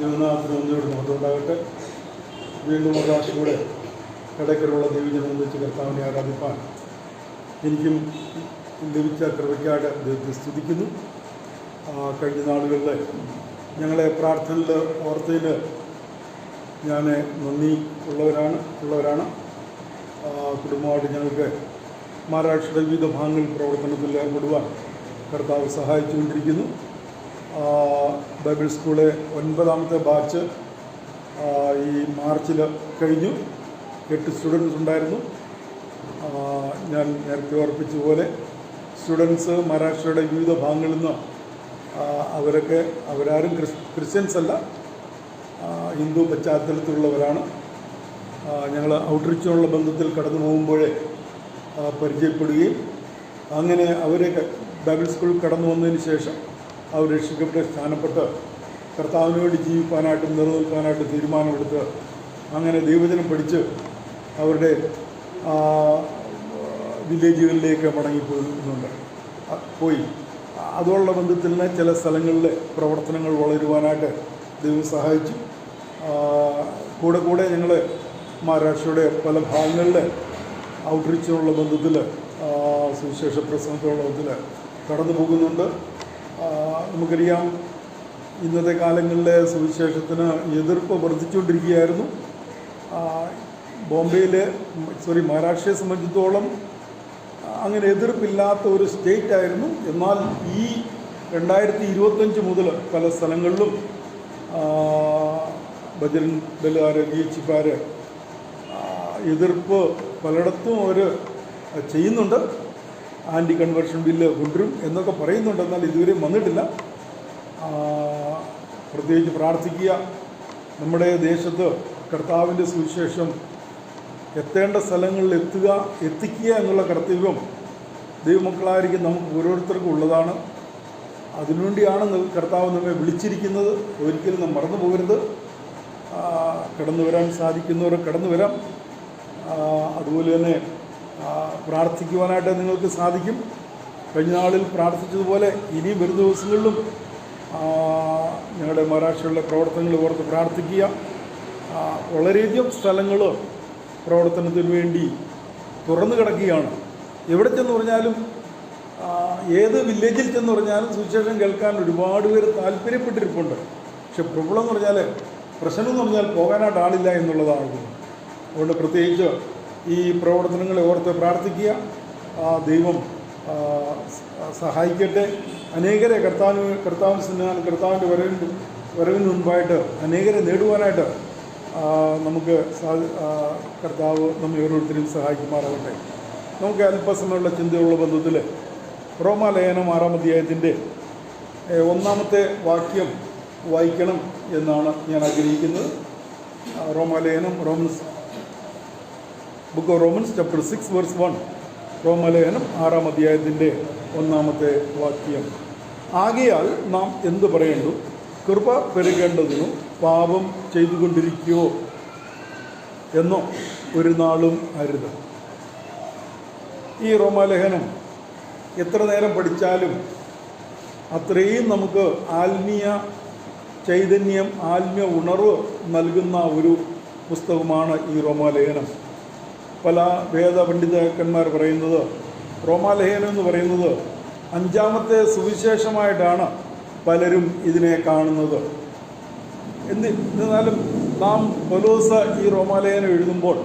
ദൈവനാഥത്തിന് ഒന്നുകൂടി മഹത്വമുണ്ടാകട്ടെ. വീണ്ടും ഒരാശയോടെ ഇടയ്ക്കലുള്ള ദൈവജനം വെച്ച് കർത്താവിനെ ആരാധിപ്പാൻ എനിക്കും ലഭിച്ച കൃപയ്ക്കായിട്ട് ദൈവത്തെ സ്തുതിക്കുന്നു. കഴിഞ്ഞ നാളുകളിൽ ഞങ്ങളെ പ്രാർത്ഥനയിൽ ഓർത്തതിൽ ഞാൻ നന്ദി ഉള്ളവരാണ്. കുടുംബമായിട്ട് ഞങ്ങൾക്ക് മഹാരാഷ്ട്രയുടെ വിവിധ ഭാഗങ്ങളിൽ പ്രവർത്തനത്തിൽ ഏർപ്പെടുവാൻ കർത്താവ് സഹായിച്ചുകൊണ്ടിരിക്കുന്നു. ബൈബിൾ സ്കൂളെ 9ാമത്തെ ബാച്ച് ഈ മാർച്ചിൽ കഴിഞ്ഞു. 8 സ്റ്റുഡൻസ് ഉണ്ടായിരുന്നു. ഞാൻ നേരത്തെ ഓർപ്പിച്ച പോലെ സ്റ്റുഡൻസ് മഹാരാഷ്ട്രയുടെ വിവിധ ഭാഗങ്ങളിൽ നിന്ന് അവരാരും ക്രിസ്ത്യൻസ് അല്ല, ഹിന്ദു പശ്ചാത്തലത്തിലുള്ളവരാണ്. ഞങ്ങൾ ഔട്ട്റീച്ചിനുള്ള ബന്ധത്തിൽ കടന്നു പോകുമ്പോഴേ പരിചയപ്പെടുകയും അങ്ങനെ അവരെ ബൈബിൾ സ്കൂളിൽ കടന്നു വന്നതിന് ശേഷം അവർ രക്ഷിക്കപ്പെട്ട് സ്ഥാനപ്പെട്ട് കർത്താവിന് വേണ്ടി ജീവിക്കാനായിട്ടും നിലനിൽക്കാനായിട്ട് തീരുമാനമെടുത്ത് അങ്ങനെ ദൈവജനം പഠിച്ച് അവരുടെ വില്ലേജുകളിലേക്ക് പോയി. അതുള്ള ബന്ധത്തിൽ നിന്ന് ചില സ്ഥലങ്ങളിൽ പ്രവർത്തനങ്ങൾ വളരുവാനായിട്ട് ദൈവം സഹായിച്ചു. കൂടെ ഞങ്ങൾ മഹാരാഷ്ട്രയുടെ പല ഭാഗങ്ങളിൽ ഔട്ട്റീച്ചിനുള്ള ബന്ധത്തിൽ സുവിശേഷ പ്രസംഗത്തിനുള്ള ബന്ധത്തിൽ കടന്നു പോകുന്നുണ്ട്. നമുക്കറിയാം, ഇന്നത്തെ കാലങ്ങളിലെ സുവിശേഷത്തിന് എതിർപ്പ് വർദ്ധിച്ചുകൊണ്ടിരിക്കുകയായിരുന്നു. മഹാരാഷ്ട്രയെ സംബന്ധിച്ചിടത്തോളം അങ്ങനെ എതിർപ്പില്ലാത്ത ഒരു സ്റ്റേറ്റ് ആയിരുന്നു. എന്നാൽ ഈ 2025 മുതൽ പല സ്ഥലങ്ങളിലും ബജരംഗ് ദളുകാർ, GHPക്കാർ എതിർപ്പ് പലയിടത്തും അവർ ചെയ്യുന്നുണ്ട്. ആൻറ്റി കൺവേർഷൻ ബില്ല് കൊണ്ടുവരും എന്നൊക്കെ പറയുന്നുണ്ട്. എന്നാൽ ഇതുവരെയും വന്നിട്ടില്ല. പ്രത്യേകിച്ച് പ്രാർത്ഥിക്കുക. നമ്മുടെ ദേശത്ത് കർത്താവിൻ്റെ സുവിശേഷം എത്തേണ്ട സ്ഥലങ്ങളിൽ എത്തിക്കുക എന്നുള്ള കർത്തവ്യം ദൈവമക്കളായിരിക്കും നമുക്ക് ഓരോരുത്തർക്കും ഉള്ളതാണ്. അതിനുവേണ്ടിയാണ് കർത്താവ് നമ്മെ വിളിച്ചിരിക്കുന്നത്. ഒരിക്കലും നാം മറന്നു പോകരുത്. കടന്നു വരാൻ സാധിക്കുന്നവർ കടന്നു വരാം. അതുപോലെ തന്നെ പ്രാർത്ഥിക്കുവാനായിട്ട് നിങ്ങൾക്ക് സാധിക്കും. കഴിഞ്ഞ നാളിൽ പ്രാർത്ഥിച്ചതുപോലെ ഇനിയും വരും ദിവസങ്ങളിലും ഞങ്ങളുടെ മഹാരാഷ്ട്രയിലെ പ്രവർത്തനങ്ങൾ ഓർത്ത് പ്രാർത്ഥിക്കുക. വളരെയധികം സ്ഥലങ്ങൾ പ്രവർത്തനത്തിന് വേണ്ടി തുറന്നു കിടക്കുകയാണ്. എവിടെ ചെന്ന് പറഞ്ഞാലും, ഏത് വില്ലേജിൽ ചെന്ന് പറഞ്ഞാലും സുവിശേഷം കേൾക്കാൻ ഒരുപാട് പേര് താല്പര്യപ്പെട്ടിരിപ്പുണ്ട്. പക്ഷെ പ്രശ്നം എന്ന് പറഞ്ഞാൽ പോകാനായിട്ട് ആളില്ല എന്നുള്ളതാണ്. അതുകൊണ്ട് പ്രത്യേകിച്ച് ഈ പ്രവർത്തനങ്ങളെ ഓർത്ത് പ്രാർത്ഥിക്കുക. ദൈവം സഹായിക്കട്ടെ. അനേകരെ കർത്താവിന് സന്നിധാനം, കർത്താവിൻ്റെ വരവിന് മുൻപായിട്ട് അനേകരെ നേടുവാനായിട്ട് നമുക്ക് കർത്താവ് നമ്മെ ഓരോരുത്തരും സഹായിക്കുമാറാകട്ടെ. നമുക്ക് അല്പസമയമുള്ള ചിന്തയുള്ള ബന്ധത്തിൽ റോമാലേഖനം 6-ാം അധ്യായത്തിൻ്റെ 1-ാമത്തെ വാക്യം വായിക്കണം എന്നാണ് ഞാൻ ആഗ്രഹിക്കുന്നത്. റോമാലേഖനം, book of Romans chapter 6 verse 1. റോമാലേഖനം 6-ാം അധ്യായത്തിൻ്റെ 1-ാമത്തെ വാക്യം. ആകയാൽ നാം എന്തു പറയേണ്ടു? കൃപ പെരുകേണ്ടതിനു പാപം ചെയ്തുകൊണ്ടിരിക്കുകയോ എന്നോ ഒരു നാളും അരുത്. ഈ റോമാലേഖനം എത്ര നേരം പഠിച്ചാലും അത്രയും നമുക്ക് ആത്മീയ ചൈതന്യം, ആത്മീയ ഉണർവ് നൽകുന്ന ഒരു പുസ്തകമാണ് ഈ റോമാലേഖനം. പല വേദപണ്ഡിതന്മാർ പറയുന്നത് റോമാലേഖനം എന്ന് പറയുന്നത് 5ാമത്തെ സുവിശേഷമായിട്ടാണ് പലരും ഇതിനെ കാണുന്നത്. എന്നിരുന്നാലും പൗലോസ് ഈ റോമാലേഖനം എഴുതുമ്പോൾ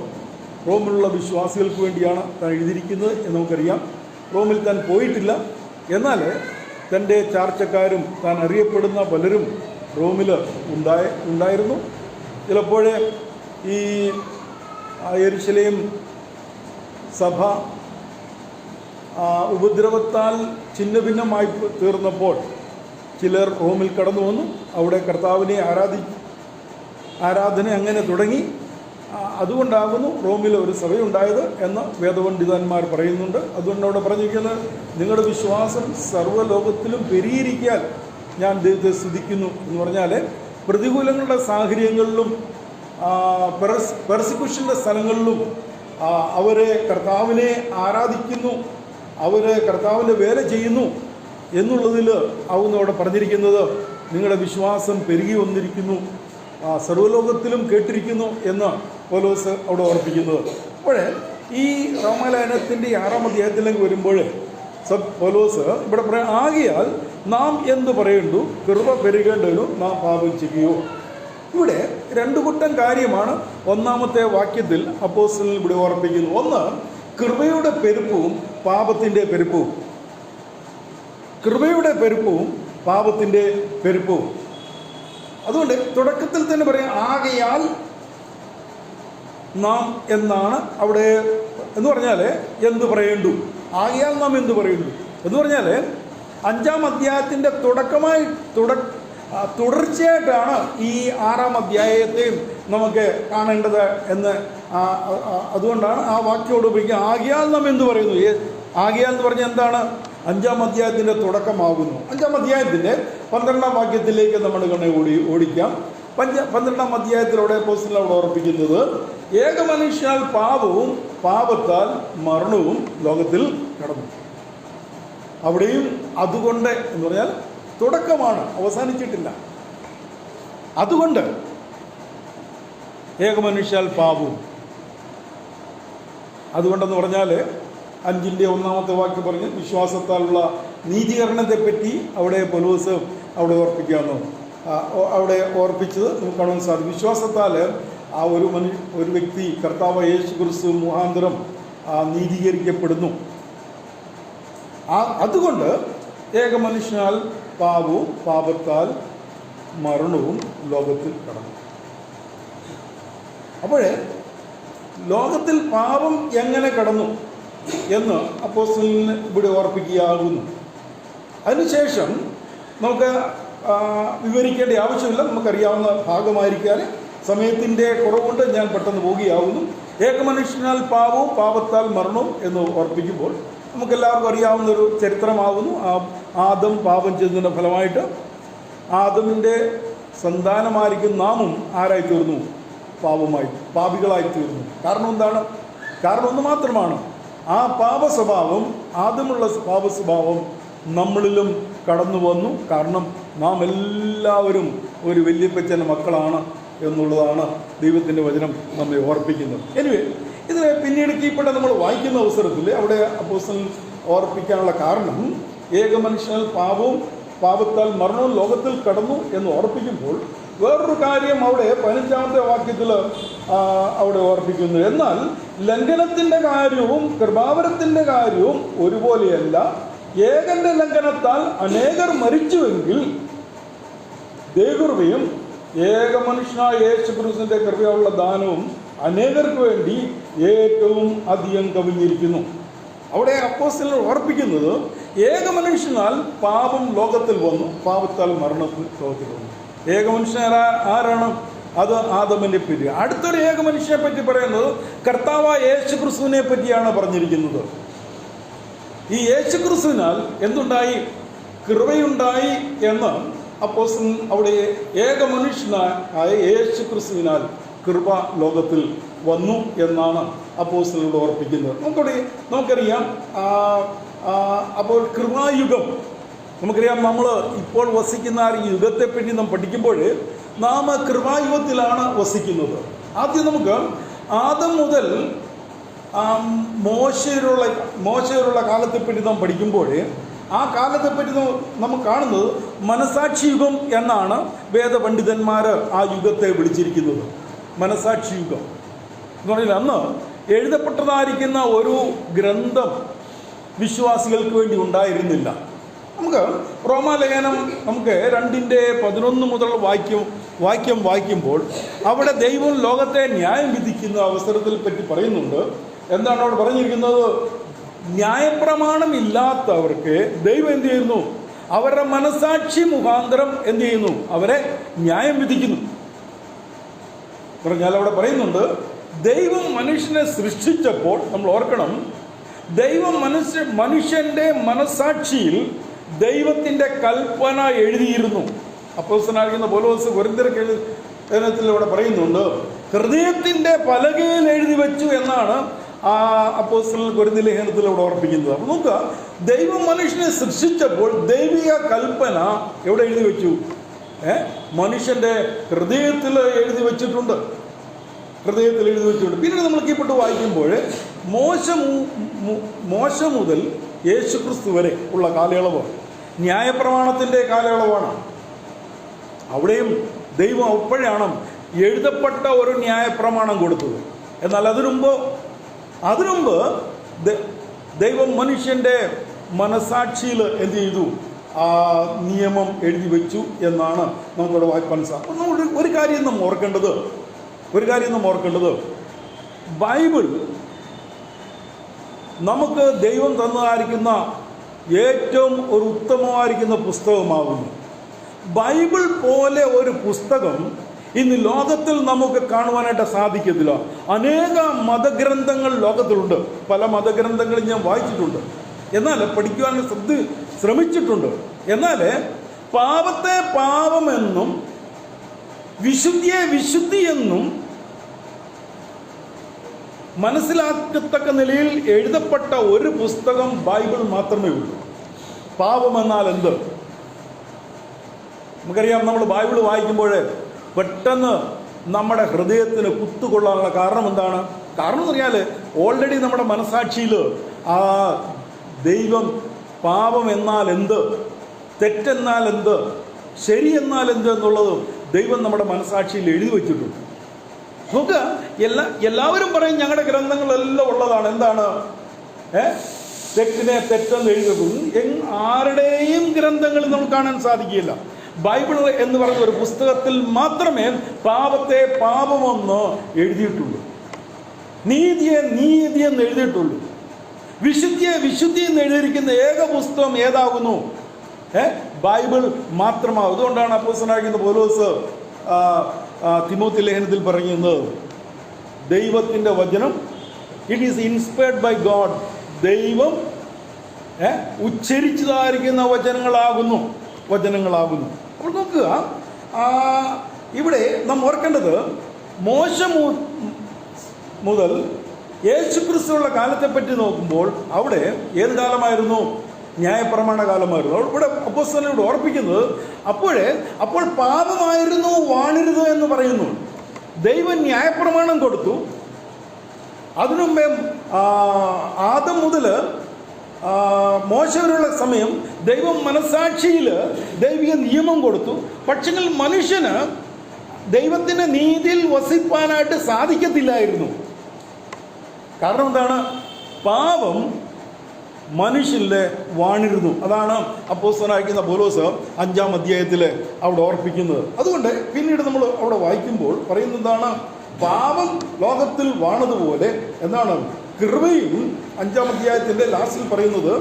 റോമിലുള്ള വിശ്വാസികൾക്ക് വേണ്ടിയാണ് താൻ എഴുതിയിരിക്കുന്നത് എന്ന് നമുക്കറിയാം. റോമിൽ താൻ പോയിട്ടില്ല. എന്നാൽ തൻ്റെ ചാർച്ചക്കാരും താൻ അറിയപ്പെടുന്ന പലരും റോമിൽ ഉണ്ടായിരുന്നു. ചിലപ്പോഴേ ഈ യെരുശലേം സഭ ഉപദ്രവത്താൽ ഛിന്നഭിന്നമായി തീർന്നപ്പോൾ ചിലർ റോമിൽ കടന്നു വന്നു. അവിടെ കർത്താവിനെ ആരാധന അങ്ങനെ തുടങ്ങി. അതുകൊണ്ടാകുന്നു റോമിൽ ഒരു സഭയുണ്ടായത് എന്ന് വേദപണ്ഡിതന്മാർ പറയുന്നുണ്ട്. അതുകൊണ്ട് അവിടെ പറഞ്ഞിരിക്കുന്നത്, നിങ്ങളുടെ വിശ്വാസം സർവ്വലോകത്തിലും പെരുകിയിരിക്കാൻ ഞാൻ ദൈവത്തെ സ്തുതിക്കുന്നു എന്ന് പറഞ്ഞാൽ, പ്രതികൂലങ്ങളുടെ സാഹചര്യങ്ങളിലും പെർസിക്യൂഷൻ്റെ സ്ഥലങ്ങളിലും അവരെ കർത്താവിനെ ആരാധിക്കുന്നു, അവരെ കർത്താവിൻ്റെ വേല ചെയ്യുന്നു എന്നുള്ളതിൽ ആവുന്നു അവിടെ പറഞ്ഞിരിക്കുന്നത്. നിങ്ങളുടെ വിശ്വാസം പെരുകി വന്നിരിക്കുന്നു, സർവ്വലോകത്തിലും കേട്ടിരിക്കുന്നു എന്ന് പൗലോസ് അവിടെ ഓർപ്പിക്കുന്നത്. അപ്പോൾ ഈ റോമാലേഖനത്തിൻ്റെ 6-ാം അധ്യായത്തിലേക്ക് വരുമ്പോൾ പൗലോസ് ഇവിടെ പറയാം, ആകയാൽ നാം എന്ത് പറയേണ്ടു, കൃപ പെരുകേണ്ടതിനു നാം പാപം ചെയ്യുകയോ. ഇവിടെ രണ്ടു കൂട്ടം കാര്യമാണ് ഒന്നാമത്തെ വാക്യത്തിൽ അപ്പോസ്തലൻ ഇവിടെ ഓർപ്പിക്കുന്നു. ഒന്ന്, കൃപയുടെ പെരുപ്പവും പാപത്തിൻ്റെ പെരുപ്പവും. കൃപയുടെ പെരുപ്പവും പാപത്തിൻ്റെ പെരുപ്പവും. അതുകൊണ്ട് തുടക്കത്തിൽ തന്നെ പറയാം, ആകയാൽ നാം എന്നാണ് അവിടെ എന്ന് പറഞ്ഞാൽ എന്ത് പറയേണ്ടു, ആകയാൽ നാം എന്ത് പറയേണ്ടു എന്ന് പറഞ്ഞാൽ 5-ാം അധ്യായത്തിൻ്റെ തുടർച്ചയായിട്ടാണ് ഈ 6-ാം അധ്യായത്തെയും നമുക്ക് കാണേണ്ടത് എന്ന് അതുകൊണ്ടാണ് ആ വാക്യോട് ഉപയോഗിക്കുക. ആകയാൽ നാം എന്ത് പറയുന്നു, ആകയാൽ എന്ന് പറഞ്ഞാൽ എന്താണ്? 5-ാം അധ്യായത്തിൻ്റെ തുടക്കമാകുന്നു. 5-ാം അധ്യായത്തിൻ്റെ 12-ാം വാക്യത്തിലേക്ക് നമ്മൾ ഓടിക്കാം. 12-ാം അധ്യായത്തിലൂടെ അപ്പോസ്തലൻ അവിടെ ഓർപ്പിക്കുന്നത്, ഏക മനുഷ്യനാൽ പാപവും പാപത്താൽ മരണവും ലോകത്തിൽ കടന്നു. അവിടെയും അതുകൊണ്ട് എന്ന് പറഞ്ഞാൽ തുടക്കമാണ്, അവസാനിച്ചിട്ടില്ല. അതുകൊണ്ട് ഏക മനുഷ്യനാൽ പാപവും. അതുകൊണ്ടെന്ന് പറഞ്ഞാൽ 5-ന്റെ 1-ാമത്തെ വാക്യം പറഞ്ഞ് വിശ്വാസത്താലുള്ള നീതീകരണത്തെപ്പറ്റി അവിടെ പൗലോസ് അവിടെ ഓർപ്പിക്കാമെന്ന് അവിടെ ഓർപ്പിച്ചത് നമുക്ക് കാണാൻ സാധിക്കും. വിശ്വാസത്താൽ ആ ഒരു വ്യക്തി കർത്താവ് യേശു ക്രിസ്തു മുഖാന്തരം നീതീകരിക്കപ്പെടുന്നു. അതുകൊണ്ട് ഏക മനുഷ്യനാൽ പാപവും പാപത്താൽ മരണവും ലോകത്തിൽ കടന്നു. അപ്പോഴേ ലോകത്തിൽ പാപം എങ്ങനെ കടന്നു എന്ന് അപ്പോസ്തലൻ ഇവിടെ ഓർപ്പിക്കുകയാകുന്നു. അതിനുശേഷം നമുക്ക് വിവരിക്കേണ്ട ആവശ്യമില്ല, നമുക്കറിയാവുന്ന ഭാഗമായിരിക്കാൻ സമയത്തിൻ്റെ കുറവുകൊണ്ട് ഞാൻ പെട്ടെന്ന് പോവുകയാവുന്നു. ഏകമനുഷ്യനാൽ പാപവും പാപത്താൽ മരണവും എന്ന് ഓർപ്പിക്കുമ്പോൾ നമുക്കെല്ലാവർക്കും അറിയാവുന്നൊരു ചരിത്രമാകുന്നു. ആദം പാപം ചെയ്തതിൻ്റെ ഫലമായിട്ട് ആദമിൻ്റെ സന്താനമായിരിക്കും നാമും ആരായിത്തീർന്നു? പാപികളായി തീർന്നു. കാരണം എന്താണ്? കാരണം ഒന്ന് മാത്രമാണ്, ആ പാപസ്വഭാവം, ആദമുള്ള പാപസ്വഭാവം നമ്മളിലും കടന്നു വന്നു. കാരണം നാം എല്ലാവരും ഒരു വല്യപ്പച്ചൻ്റെ മക്കളാണ് എന്നുള്ളതാണ് ദൈവത്തിൻ്റെ വചനം നമ്മെ ഓർപ്പിക്കുന്നത്. എനിവേ, ഇത് പിന്നീട് കീഴ്പ്പെട്ട് നമ്മൾ വായിക്കുന്ന അവസരത്തിൽ അവിടെ അപ്പോസ്തലൻ ഓർപ്പിക്കാനുള്ള കാരണം, ഏക മനുഷ്യനാൽ പാപവും പാപത്താൽ മരണവും ലോകത്തിൽ കടന്നു എന്ന് ഓർപ്പിക്കുമ്പോൾ വേറൊരു കാര്യം അവിടെ 15-ാമത്തെ വാക്യത്തിൽ അവിടെ ഓർപ്പിക്കുന്നു. എന്നാൽ ലംഘനത്തിൻ്റെ കാര്യവും കൃപാവരത്തിൻ്റെ കാര്യവും ഒരുപോലെയല്ല. ഏകന്റെ ലംഘനത്താൽ അനേകർ മരിച്ചുവെങ്കിൽ ദൈവകൃപയും ഏക മനുഷ്യനായ യേശു ക്രിസ്തുവിന്റെ കൃപയുള്ള ദാനവും അനേകർക്ക് വേണ്ടി ഏറ്റവും അധികം കവിഞ്ഞിരിക്കുന്നു. അവിടെ അപ്പോസ്തലൻ ഓർപ്പിക്കുന്നത്, ഏക മനുഷ്യനാൽ പാപം ലോകത്തിൽ വന്നു, പാപത്താൽ മരണത്തിൽ ലോകത്തിൽ വന്നു. ഏക മനുഷ്യൻ ആരാണ്? അത് ആദമിനെ പറ്റി. അടുത്തൊരു ഏക മനുഷ്യനെ പറ്റി പറയുന്നത് കർത്താവായ യേശു ക്രിസ്തുവിനെ പറ്റിയാണ് പറഞ്ഞിരിക്കുന്നത്. ഈ യേശു ക്രിസ്തുവിനാൽ എന്തുണ്ടായി? കൃപയുണ്ടായി എന്ന് അപ്പോസ്തലൻ അവിടെ ഏക മനുഷ്യനായ യേശു ക്രിസ്തുവിനാൽ കൃപ ലോകത്തിൽ വന്നു എന്നാണ് അപ്പോസ്തലനോട് ഓർപ്പിക്കുന്നത്. നമുക്കറിയാം അപ്പോൾ കൃപായുഗം, നമുക്കറിയാം നമ്മൾ ഇപ്പോൾ വസിക്കുന്ന ഈ യുഗത്തെപ്പറ്റി നാം പഠിക്കുമ്പോൾ നാം കൃപായുഗത്തിലാണ് വസിക്കുന്നത്. ആദ്യം നമുക്ക് ആദം മുതൽ മോശയുള്ള കാലത്തെപ്പറ്റി നാം പഠിക്കുമ്പോൾ ആ കാലത്തെപ്പറ്റി നമുക്ക് കാണുന്നത് മനസാക്ഷി യുഗം എന്നാണ് വേദപണ്ഡിതന്മാർ ആ യുഗത്തെ വിളിച്ചിരിക്കുന്നത്. മനസാക്ഷി യുഗം എന്ന് പറഞ്ഞാൽ അന്ന് എഴുതപ്പെട്ടതായിരിക്കുന്ന ഒരു ഗ്രന്ഥം വിശ്വാസികൾക്ക് വേണ്ടി ഉണ്ടായിരുന്നില്ല. നമുക്ക് റോമാലേഖനം നമുക്ക് 2:11 മുതൽ വാക്യം വായിക്കുമ്പോൾ അവിടെ ദൈവം ലോകത്തെ ന്യായം വിധിക്കുന്ന അവസരത്തിൽ പറ്റി പറയുന്നുണ്ട്. എന്താണ് അവിടെ പറഞ്ഞിരിക്കുന്നത്? ന്യായപ്രമാണം ഇല്ലാത്തവർക്ക് ദൈവം എന്ത് ചെയ്യുന്നു? അവരുടെ മനസാക്ഷി മുഖാന്തരം എന്ത് ചെയ്യുന്നു? അവരെ ന്യായം വിധിക്കുന്നു. പറഞ്ഞാൽ അവിടെ പറയുന്നുണ്ട്, ദൈവം മനുഷ്യനെ സൃഷ്ടിച്ചപ്പോൾ നമ്മൾ ഓർക്കണം, ദൈവം മനുഷ്യന്റെ മനസാക്ഷിയിൽ ദൈവത്തിൻ്റെ കൽപ്പന എഴുതിയിരുന്നു. അപ്പോസ്തലനായിരിക്കുന്ന പൗലോസ് കൊരിന്ത്യർ ഇവിടെ പറയുന്നുണ്ട്, ഹൃദയത്തിൻ്റെ പലകയിൽ എഴുതി വെച്ചു എന്നാണ് ആ അപ്പോസ്തലൻ കൊരിന്ത്യ ലേഖനത്തിൽ ഇവിടെ ഓർപ്പിക്കുന്നത്. അപ്പോൾ നോക്കുക, ദൈവം മനുഷ്യനെ സൃഷ്ടിച്ചപ്പോൾ ദൈവിക കൽപ്പന എവിടെ എഴുതി വെച്ചു? മനുഷ്യൻ്റെ ഹൃദയത്തിൽ എഴുതി വച്ചിട്ടുണ്ട്. പിന്നീട് നമ്മൾ കീഴ്പ്പെട്ട് വായിക്കുമ്പോൾ മോശ മുതൽ യേശുക്രിസ്തു വരെ ഉള്ള കാലയളവ് ന്യായപ്രമാണത്തിൻ്റെ കാലയളവാണ്. അവിടെയും ദൈവം അപ്പോഴാണ് എഴുതപ്പെട്ട ഒരു ന്യായപ്രമാണം കൊടുത്തത്. എന്നാൽ അതിനുമുമ്പ് ദൈവം മനുഷ്യൻ്റെ മനസാക്ഷിയിൽ എന്ത് ചെയ്തു? ആ നിയമം എഴുതി വെച്ചു എന്നാണ് നമുക്കിവിടെ വായിക്കാൻ സാധിക്കും. ഒരു കാര്യം നാം ഓർക്കേണ്ടത് ബൈബിൾ നമുക്ക് ദൈവം തന്നതായിരിക്കുന്ന ഏറ്റവും ഒരു ഉത്തമമായിരിക്കുന്ന പുസ്തകമാകുന്നു. ബൈബിൾ പോലെ ഒരു പുസ്തകം ഇന്ന് ലോകത്തിൽ നമുക്ക് കാണുവാനായിട്ട് സാധിക്കത്തില്ല. അനേക മതഗ്രന്ഥങ്ങൾ ലോകത്തിലുണ്ട്. പല മതഗ്രന്ഥങ്ങളും ഞാൻ വായിച്ചിട്ടുണ്ട്, എന്നാൽ പഠിക്കുവാൻ ശ്രമിച്ചിട്ടുണ്ട്. എന്നാൽ പാപത്തെ പാപമെന്നും വിശുദ്ധിയെ വിശുദ്ധി എന്നും മനസ്സിലാക്കത്തക്ക നിലയിൽ എഴുതപ്പെട്ട ഒരു പുസ്തകം ബൈബിൾ മാത്രമേ ഉള്ളൂ. പാപമെന്നാൽ എന്ത്? നമുക്കറിയാം, നമ്മൾ ബൈബിൾ വായിക്കുമ്പോൾ പെട്ടെന്ന് നമ്മുടെ ഹൃദയത്തിന് കുത്തുകൊള്ളാനുള്ള കാരണം എന്താണ്? കാരണം എന്ന് പറഞ്ഞാൽ ഓൾറെഡി നമ്മുടെ മനസാക്ഷിയിൽ ആ ദൈവം പാപം എന്നാൽ എന്ത്, തെറ്റെന്നാൽ എന്ത്, ശരി എന്നാൽ എന്ത് എന്നുള്ളത് ദൈവം നമ്മുടെ മനസാക്ഷിയിൽ എഴുതി വച്ചിട്ടുണ്ട്. നോക്കുക, എല്ലാവരും പറയും ഞങ്ങളുടെ ഗ്രന്ഥങ്ങളെല്ലാം ഉള്ളതാണ്. എന്താണ്? തെറ്റിനെ തെറ്റെന്ന് എഴുതി. ആരുടെയും ഗ്രന്ഥങ്ങളിൽ നമുക്ക് കാണാൻ സാധിക്കില്ല. ബൈബിൾ എന്ന് പറയുന്ന ഒരു പുസ്തകത്തിൽ മാത്രമേ പാപത്തെ പാപമെന്ന് എഴുതിയിട്ടുള്ളൂ, നീതിയെ നീതി എന്ന് എഴുതിയിട്ടുള്ളൂ, വിശുദ്ധിയെ വിശുദ്ധി എന്ന് എഴുതിയിരിക്കുന്ന ഏക പുസ്തകം ഏതാകുന്നു? ബൈബിൾ മാത്രമാകും. അതുകൊണ്ടാണ് അപ്പോസ്തലനായിരിക്കുന്ന പൗലോസ് തിമോത്തി ലേഖനത്തിൽ പറയുന്നത്, ദൈവത്തിൻ്റെ വചനം it is inspired by God. ദൈവം ഉച്ചരിച്ചതായിരിക്കുന്ന വചനങ്ങളാകുന്നു. അപ്പോൾ നോക്കുക, ഇവിടെ നാം ഓർക്കേണ്ടത് മോശ മുതൽ യേശുക്രിസ്തുവിനുള്ള കാലത്തെപ്പറ്റി നോക്കുമ്പോൾ അവിടെ ഏത് കാലമായിരുന്നു? ന്യായപ്രമാണ കാലമായിരുന്നു. ഇവിടെ അപ്പോസ്തലനോട് ഓർപ്പിക്കുന്നത് അപ്പോൾ പാപമായിരുന്നു വാണരുത് എന്ന് പറയുന്നു. ദൈവം ന്യായപ്രമാണം കൊടുത്തു. അതിനുമുമ്പേ ആദം മുതൽ മോശ വരെയുള്ള സമയം ദൈവം മനസാക്ഷിയിൽ ദൈവിക നിയമം കൊടുത്തു. പക്ഷെങ്കിൽ മനുഷ്യന് ദൈവത്തിൻ്റെ നീതിയിൽ വസിപ്പാനായിട്ട് സാധിക്കത്തില്ലായിരുന്നു. കാരണം എന്താണ്? പാപം മനുഷ്യനിലെ വാണിരുന്നു. അതാണ് അപ്പോസ്തലനായിരിക്കുന്ന പൗലോസ് 5-ാം അധ്യായത്തിൽ അവിടെ ഓർപ്പിക്കുന്നത്. അതുകൊണ്ട് പിന്നീട് നമ്മൾ അവിടെ വായിക്കുമ്പോൾ പറയുന്നതാണ്, പാപം ലോകത്തിൽ വാണതുപോലെ എന്താണ് കൃപയും 5-ാം അധ്യായത്തിൻ്റെ ലാസ്റ്റിൽ പറയുന്നത്,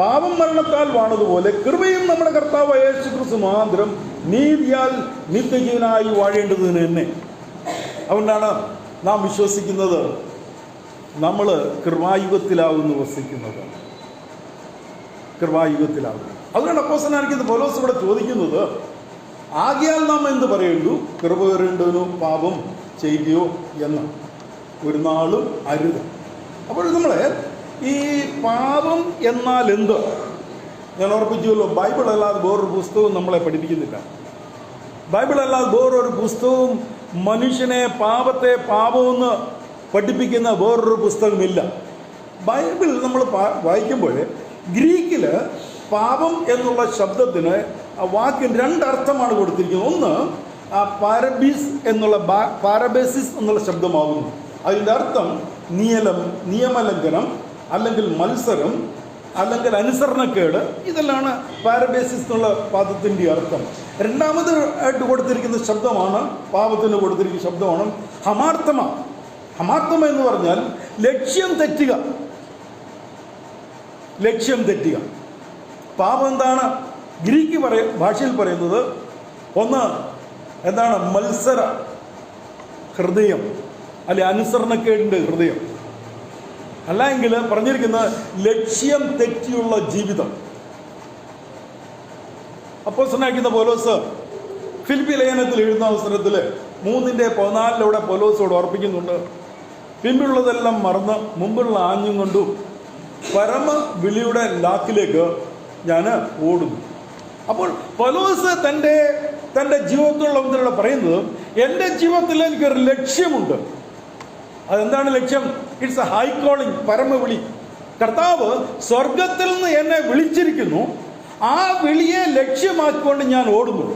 പാപം മരണത്താൽ വാണതുപോലെ കൃപയും നമ്മുടെ കർത്താവ് യേശുക്രിസ്തു മുഖാന്തരം നീതിയാൽ നിത്യജീവനായി വാഴേണ്ടതിന് തന്നെ. അതുകൊണ്ടാണ് നാം വിശ്വസിക്കുന്നത് നമ്മൾ കൃപായുഗത്തിലാവുന്നു വസിക്കുന്നത്. അതുകൊണ്ട് അപ്പോസ്തലനായിരിക്കുന്ന പൗലോസ് ഇവിടെ ചോദിക്കുന്നത്, ആകയാൽ നാം എന്ത് പറയേണ്ടു? കൃപ വരേണ്ടവനു പാപം ചെയ്യുകയോ എന്ന് ഒരു നാളും അരുത്. അപ്പോൾ നമ്മളെ ഈ പാപം എന്നാൽ എന്ത് ഞാൻ ഓർപ്പിച്ചുവല്ലോ. ബൈബിൾ അല്ലാതെ വേറൊരു പുസ്തകവും നമ്മളെ പഠിപ്പിക്കുന്നില്ല. ബൈബിൾ അല്ലാതെ വേറൊരു പുസ്തകവും മനുഷ്യനെ പാപത്തെ പാപമെന്ന് പഠിപ്പിക്കുന്ന വേറൊരു പുസ്തകമില്ല. ബൈബിൾ നമ്മൾ വായിക്കുമ്പോൾ ഗ്രീക്കിൽ പാപം എന്നുള്ള ശബ്ദത്തിന് ആ വാക്കിന് 2 അർത്ഥമാണ് കൊടുത്തിരിക്കുന്നത്. ഒന്ന് പാരബേസിസ് എന്നുള്ള ശബ്ദമാകുന്നു. അതിൻ്റെ അർത്ഥം നിയമലംഘനം, അല്ലെങ്കിൽ മത്സരം, അല്ലെങ്കിൽ അനുസരണക്കേട്. ഇതെല്ലാം പാരബേസിസ് എന്നുള്ള പദത്തിൻ്റെ അർത്ഥം. രണ്ടാമതായിട്ട് കൊടുത്തിരിക്കുന്ന ശബ്ദമാണ്, പാപത്തിന് കൊടുത്തിരിക്കുന്ന ശബ്ദമാണ് ഹമാർത്ഥമ. ഹമാർത്ഥമ എന്ന് പറഞ്ഞാൽ ലക്ഷ്യം തെറ്റുക. പാപം എന്താണ്? ഗ്രീക്ക് ഭാഷയിൽ പറയുന്നത് ഒന്ന് എന്താണ്? മത്സര ഹൃദയം, അല്ലെ അനുസരണക്കേടിൻ്റെ ഹൃദയം. അല്ലെങ്കിൽ പറഞ്ഞിരിക്കുന്നത് ലക്ഷ്യം തെറ്റിയുള്ള ജീവിതം. അപ്പോസ്തലനായിരിക്കുന്ന പൗലോസ് ഫിലിപ്പി ലേഖനത്തിൽ എഴുതുന്ന അവസരത്തിൽ 3:14 പൗലോസോട് ഓർപ്പിക്കുന്നുണ്ട്, പിമ്പുള്ളതെല്ലാം മറന്ന് മുമ്പുള്ള ആഞ്ഞും കൊണ്ടും പരമ വിളിയുടെ ലാക്കിലേക്ക് ഞാൻ ഓടുന്നു. അപ്പോൾ പൗലോസ് തൻ്റെ ജീവിതത്തിലുള്ള ബന്ധത്തിലൂടെ പറയുന്നത്, എൻ്റെ ജീവിതത്തിൽ എനിക്കൊരു ലക്ഷ്യമുണ്ട്. അതെന്താണ് ലക്ഷ്യം? ഇറ്റ്സ് എ ഹൈ കോളിംഗ്, പരമവിളി. കർത്താവ് സ്വർഗത്തിൽ നിന്ന് എന്നെ വിളിച്ചിരിക്കുന്നു. ആ വിളിയെ ലക്ഷ്യമാക്കിക്കൊണ്ട് ഞാൻ ഓടുന്നു.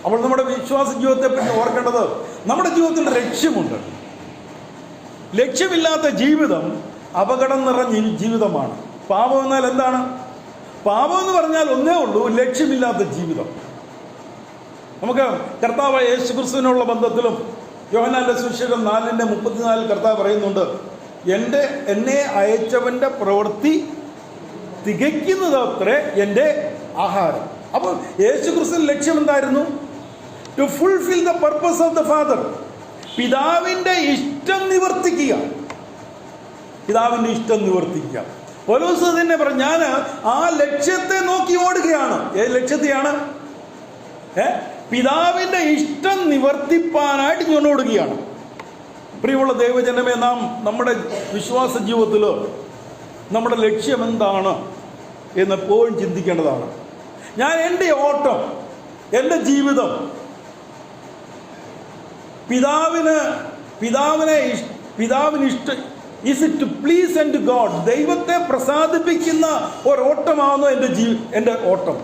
അപ്പോൾ നമ്മുടെ വിശ്വാസ ജീവിതത്തെ പറ്റി ഓർക്കേണ്ടത്, നമ്മുടെ ജീവിതത്തിൽ ലക്ഷ്യമുണ്ട്. ലക്ഷ്യമില്ലാത്ത ജീവിതം അപകടം നിറഞ്ഞ ജീവിതമാണ്. പാപം എന്നാൽ എന്താണ്? പാപം എന്ന് പറഞ്ഞാൽ ഒന്നേ ഉള്ളൂ, ലക്ഷ്യമില്ലാത്ത ജീവിതം. നമുക്ക് കർത്താവ് യേശുക്രിസ്തുവിനുള്ള ബന്ധത്തിലും യോഹന്നാന്റെ സുവിശേഷം 4:34 കർത്താവ് പറയുന്നുണ്ട്, എന്നെ അയച്ചവന്റെ പ്രവൃത്തി തികയ്ക്കുന്നത് അത്രേ എൻ്റെ ആഹാരം. അപ്പോൾ യേശുക്രിസ്തുവിന്റെ ലക്ഷ്യം എന്തായിരുന്നു? To fulfil the purpose of the father. പിതാവിൻ്റെ ഇഷ്ടം നിവർത്തിക്കുക. പിതാവിൻ്റെ ഇഷ്ടം നിവർത്തിക്കുക. പൗലോസ് തന്നെ പറഞ്ഞു, ഞാൻ ആ ലക്ഷ്യത്തെ നോക്കി ഓടുകയാണ്. ഏത് ലക്ഷ്യത്തെയാണ്? പിതാവിൻ്റെ ഇഷ്ടം നിവർത്തിപ്പാനായിട്ട് ഞാൻ ഓടുകയാണ്. പ്രിയമുള്ള ദൈവജനമേ, നാം നമ്മുടെ വിശ്വാസ ജീവിതത്തിൽ നമ്മുടെ ലക്ഷ്യം എന്താണ് എന്നെപ്പോഴും ചിന്തിക്കേണ്ടതാണ്. ഞാൻ എൻ്റെ ഓട്ടം, എൻ്റെ ജീവിതം പിതാവിന് ഇഷ്ടം, is it to please and God, ദൈവത്തെ പ്രസാദിപ്പിക്കുന്ന ഒരോട്ടമാകുന്നു എൻ്റെ ഓട്ടം.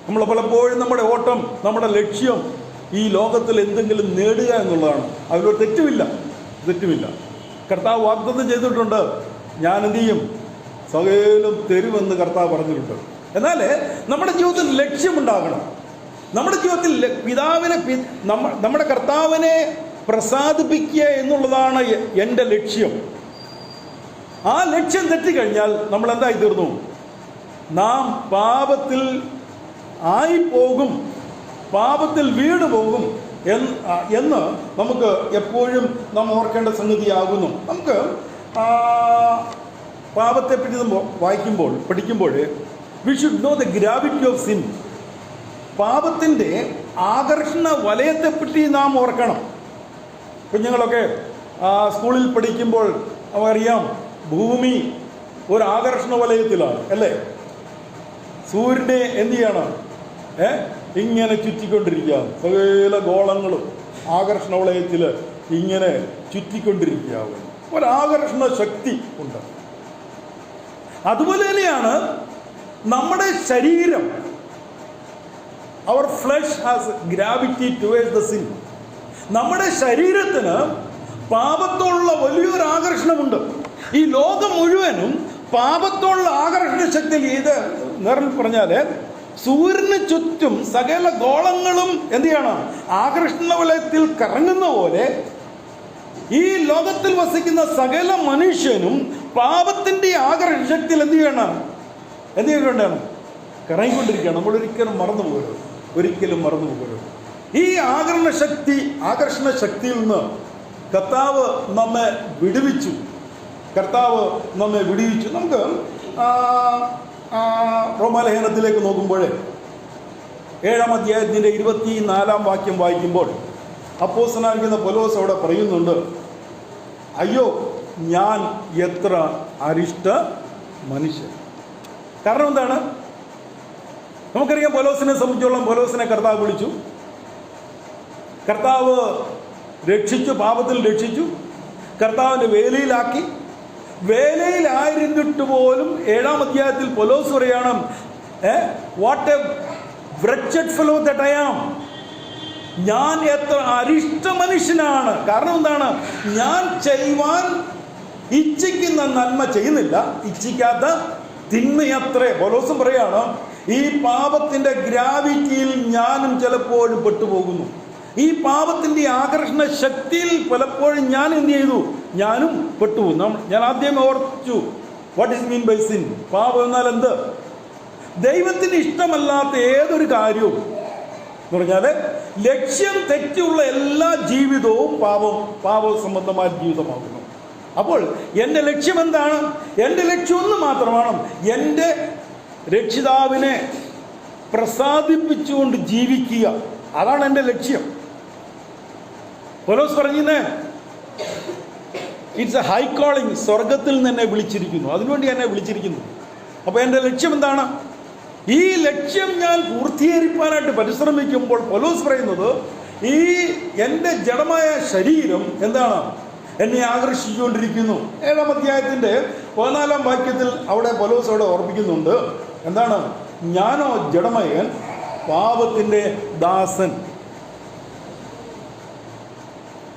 നമ്മൾ പലപ്പോഴും നമ്മുടെ ഓട്ടം, നമ്മുടെ ലക്ഷ്യം ഈ ലോകത്തിൽ എന്തെങ്കിലും നേടുക എന്നുള്ളതാണ്. അതിലൊരു തെറ്റുമില്ല. കർത്താവ് വാഗ്ദത്തം ചെയ്തിട്ടുണ്ട്, ഞാൻ എന്ത് ചെയ്യും? സകലം തരുമെന്ന് കർത്താവ് പറഞ്ഞിട്ടുണ്ട്. എന്നാൽ നമ്മുടെ ജീവിതത്തിൽ ലക്ഷ്യമുണ്ടാകണം. നമ്മുടെ ജീവിതത്തിൽ നമ്മുടെ കർത്താവിനെ പ്രസാദിപ്പിക്കുക എന്നുള്ളതാണ് എൻ്റെ ലക്ഷ്യം. ആ ലക്ഷ്യം തെറ്റിക്കഴിഞ്ഞാൽ നമ്മൾ എന്തായി തീർന്നു? നാം പാപത്തിൽ ആയിപ്പോകും, പാപത്തിൽ വീണു പോകും എന്ന് നമുക്ക് എപ്പോഴും നാം ഓർക്കേണ്ട സംഗതിയാകുന്നു. നമുക്ക് പാപത്തെപ്പറ്റി പഠിക്കുമ്പോൾ we should know the gravity of sin. പാപത്തിൻ്റെ ആകർഷണ വലയത്തെപ്പറ്റി നാം ഓർക്കണം. കുഞ്ഞുങ്ങളൊക്കെ സ്കൂളിൽ പഠിക്കുമ്പോൾ അറിയാം, ഭൂമി ഒരു ആകർഷണ വലയത്തിലാണ്, അല്ലേ? സൂര്യനെ എന്ത് ചെയ്യണം? ഇങ്ങനെ ചുറ്റിക്കൊണ്ടിരിക്കുക. സകല ഗോളങ്ങളും ആകർഷണ വലയത്തിൽ ഇങ്ങനെ ചുറ്റിക്കൊണ്ടിരിക്കുകയാവും. ഒരാകർഷണ ശക്തി ഉണ്ട്. അതുപോലെ തന്നെയാണ് നമ്മുടെ ശരീരം. Our flesh has gravity towards the sin. നമ്മുടെ ശരീരത്തിന് പാപത്തോടുള്ള വലിയൊരു ആകർഷണമുണ്ട്. ഈ ലോകം മുഴുവനും പാപത്തോടുള്ള ആകർഷണ ശക്തി. ഇത് നേരിൽ പറഞ്ഞാൽ സൂര്യന് ചുറ്റും സകല ഗോളങ്ങളും എന്ത് ചെയ്യണം? ആകർഷണ വലയത്തിൽ കറങ്ങുന്ന പോലെ ഈ ലോകത്തിൽ വസിക്കുന്ന സകല മനുഷ്യനും പാപത്തിൻ്റെ ആകർഷണ ശക്തിയിൽ എന്ത് ചെയ്യണം? കറങ്ങിക്കൊണ്ടിരിക്കുകയാണ്. നമ്മൾ ഒരിക്കലും മറന്നു പോകരുത്. ഈ ആകർഷണ ശക്തിയിൽ നിന്ന് കർത്താവ് നമ്മെ വിടുവിച്ചു. നമുക്ക് റോമാലേഖനത്തിലേക്ക് നോക്കുമ്പോൾ 7-ാം അധ്യായത്തിൻ്റെ 24-ാം വാക്യം വായിക്കുമ്പോൾ അപ്പോസ്തലനായിരിക്കുന്ന പൗലോസ് അവിടെ പറയുന്നുണ്ട്, അയ്യോ ഞാൻ എത്ര അരിഷ്ട മനുഷ്യൻ. കാരണം എന്താണ്? നമുക്കറിയാം, പൗലോസിനെ സംബന്ധിച്ചോളം പൗലോസിനെ കർത്താവ് വിളിച്ചു, കർത്താവ് രക്ഷിച്ചു, പാപത്തിൽ രക്ഷിച്ചു, കർത്താവിൻ്റെ വേലയിലാക്കി. വേലയിലായിരുന്നിട്ട് പോലും 7-ാം അധ്യായത്തിൽ പൗലോസ് പറയാണ്, what A wretched fellow that I am. ഞാൻ എത്ര അരിഷ്ട മനുഷ്യനാണ്. കാരണം എന്താണ്? ഞാൻ ചെയ്യുവാൻ ഇച്ഛിക്കുന്ന നന്മ ചെയ്യുന്നില്ല, ഇച്ഛിക്കാത്ത തിന്മയത്രേ. പൗലോസും പറയാണ്, ഈ പാപത്തിൻ്റെ ഗ്രാവിറ്റിയിൽ ഞാനും ചിലപ്പോഴും പെട്ടുപോകുന്നു. ഈ പാപത്തിൻ്റെ ആകർഷണ ശക്തിയിൽ പലപ്പോഴും ഞാൻ എന്ത് ചെയ്തു? ഞാനും പെട്ടുപോകും. ഞാൻ ആദ്യമേ ഓർത്തു, what is mean by sin? പാപം എന്നാൽ എന്ത്? ദൈവത്തിന് ഇഷ്ടമല്ലാത്ത ഏതൊരു കാര്യവും എന്ന് പറഞ്ഞാൽ ലക്ഷ്യം തെറ്റിയുള്ള എല്ലാ ജീവിതവും പാപ സംബന്ധമായ ജീവിതമാകുന്നു. അപ്പോൾ എൻ്റെ ലക്ഷ്യം എന്താണ്? എൻ്റെ ലക്ഷ്യം ഒന്ന് മാത്രമാണ്, എൻ്റെ രക്ഷിതാവിനെ പ്രസാദിപ്പിച്ചുകൊണ്ട് ജീവിക്കുക. അതാണ് എൻ്റെ ലക്ഷ്യം. പൗലോസ് പറഞ്ഞേ, ഇറ്റ്സ് എ ഹൈ കോളിംഗ്. സ്വർഗത്തിൽ നിന്ന് എന്നെ വിളിച്ചിരിക്കുന്നു, അതിനുവേണ്ടി എന്നെ വിളിച്ചിരിക്കുന്നു. അപ്പോൾ എൻ്റെ ലക്ഷ്യം എന്താണ്? ഈ ലക്ഷ്യം ഞാൻ പൂർത്തീകരിക്കാനായിട്ട് പരിശ്രമിക്കുമ്പോൾ പൗലോസ് പറയുന്നത്, ഈ എൻ്റെ ജഡമായ ശരീരം എന്താണ്, എന്നെ ആകർഷിച്ചുകൊണ്ടിരിക്കുന്നു. 7-ാം അധ്യായത്തിൻ്റെ 14-ാം വാക്യത്തിൽ അവിടെ പൗലോസ് അവിടെ ഓർമ്മിക്കുന്നുണ്ട്. എന്താണ്? ഞാനോ ജഡമയൻ, പാപത്തിൻ്റെ ദാസൻ.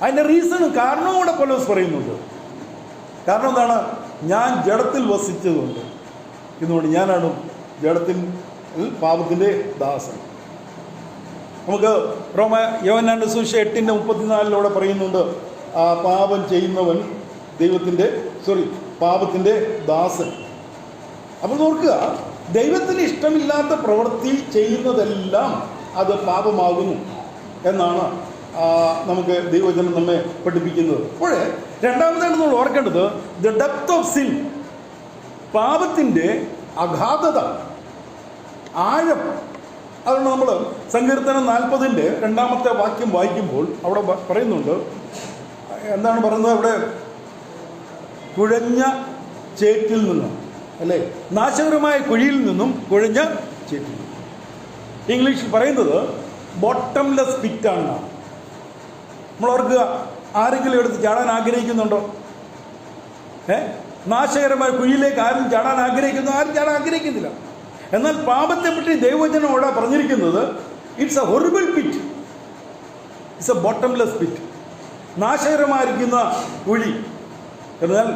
അതിൻ്റെ റീസണും കാരണവും കൂടെ പൗലോസ് പറയുന്നുണ്ട്. കാരണം എന്താണ്? ഞാൻ ജഡത്തിൽ വസിച്ചതുകൊണ്ട്, ഇന്നുകൊണ്ട് ഞാനാണ് ജഡത്തിൽ പാപത്തിൻ്റെ ദാസൻ. നമുക്ക് യോഹന്നാന്റെ സുവിശേഷം 8:34 പറയുന്നുണ്ട്, ആ പാപം ചെയ്യുന്നവൻ പാപത്തിൻ്റെ ദാസൻ. അപ്പോൾ നോക്കുക, ദൈവത്തിന് ഇഷ്ടമില്ലാത്ത പ്രവൃത്തി ചെയ്യുന്നതെല്ലാം അത് പാപമാകുന്നു എന്നാണ് നമുക്ക് ദൈവവചനം നമ്മെ പഠിപ്പിക്കുന്നത്. അപ്പോൾ രണ്ടാമതായിട്ട് നമ്മൾ ഓർക്കേണ്ടത് ദ ഡെപ്ത് ഓഫ് സിൻ, പാപത്തിൻ്റെ അഗാധത, ആഴം. അതുകൊണ്ട് നമ്മൾ സങ്കീർത്തനം 40-ന്റെ 2-ാമത്തെ വാക്യം വായിക്കുമ്പോൾ അവിടെ പറയുന്നുണ്ട്, എന്താണ് പറയുന്നത് അവിടെ? കുഴഞ്ഞ ചേറ്റിൽ നിന്നും, അല്ലേ, നാശകരമായ കുഴിയിൽ നിന്നും കുഴഞ്ഞ ചേറ്റിൽ നിന്നും. ഇംഗ്ലീഷിൽ പറയുന്നത് ബോട്ടംലെസ് പിറ്റാണ്. നമ്മൾ ഓർക്കുക, ആരെങ്കിലും എടുത്ത് ചാടാൻ ആഗ്രഹിക്കുന്നുണ്ടോ? നാശകരമായ കുഴിയിലേക്ക് ആരും ചാടാൻ ആഗ്രഹിക്കുന്നു? ആരും ചാടാൻ ആഗ്രഹിക്കുന്നില്ല. എന്നാൽ പാപത്തെ പറ്റി ദൈവവചനം അവിടെ പറഞ്ഞിരിക്കുന്നത്, it's a horrible pit, it's a bottomless pit, നാശകരമായിരിക്കുന്ന കുഴി. എന്നാൽ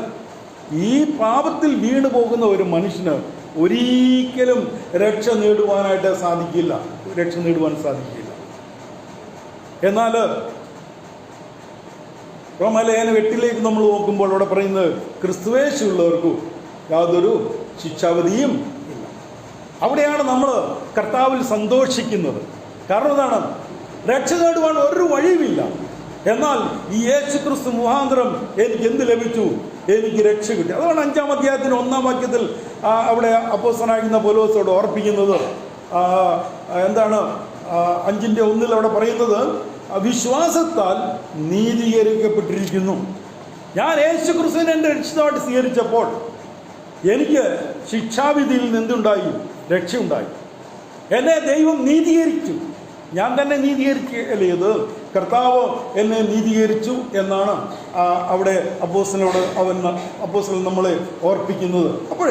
ഈ പാപത്തിൽ വീണു പോകുന്ന ഒരു മനുഷ്യന് ഒരിക്കലും രക്ഷ നേടുവാൻ സാധിക്കില്ല. എന്നാൽ റോമാലേഖനം 8 നമ്മൾ നോക്കുമ്പോൾ അവിടെ പറയുന്നത്, ക്രിസ്തുവേശുള്ളവർക്ക് യാതൊരു ശിക്ഷാവിധിയും ഇല്ല. അവിടെയാണ് നമ്മൾ കർത്താവിൽ സന്തോഷിക്കുന്നത്. കാരണം എന്താണ്? രക്ഷ നേടുവാൻ ഒരു വഴിയുമില്ല. എന്നാൽ ഈ യേശു ക്രിസ്തു മുഖാന്തരം എനിക്ക് എന്ത് ലഭിച്ചു? എനിക്ക് രക്ഷ കിട്ടി. അതാണ് 5-ാം അധ്യായത്തിന് 1-ാം വാക്യത്തിൽ അവിടെ അപ്പോസ്തലനായിരുന്ന പൗലോസോട് ഓർപ്പിക്കുന്നത്. എന്താണ്? 5:1 അവിടെ പറയുന്നത്, വിശ്വാസത്താൽ നീതീകരിക്കപ്പെട്ടിരിക്കുന്നു. ഞാൻ യേശു ക്രിസ്തുവിനെ എൻ്റെ രക്ഷിതാവായിട്ട് സ്വീകരിച്ചപ്പോൾ എനിക്ക് ശിക്ഷാവിധിയിൽ നിന്നുണ്ടായി, രക്ഷയുണ്ടായി. എന്നെ ദൈവം നീതീകരിച്ചു. ഞാൻ തന്നെ നീതീകരിക്കുകയല്ലേ ഇത്, കർത്താവ് എന്നെ നീതീകരിച്ചു എന്നാണ് അവിടെ അപ്പോസ്തലൻ നമ്മളെ ഓർപ്പിക്കുന്നത്. അപ്പോൾ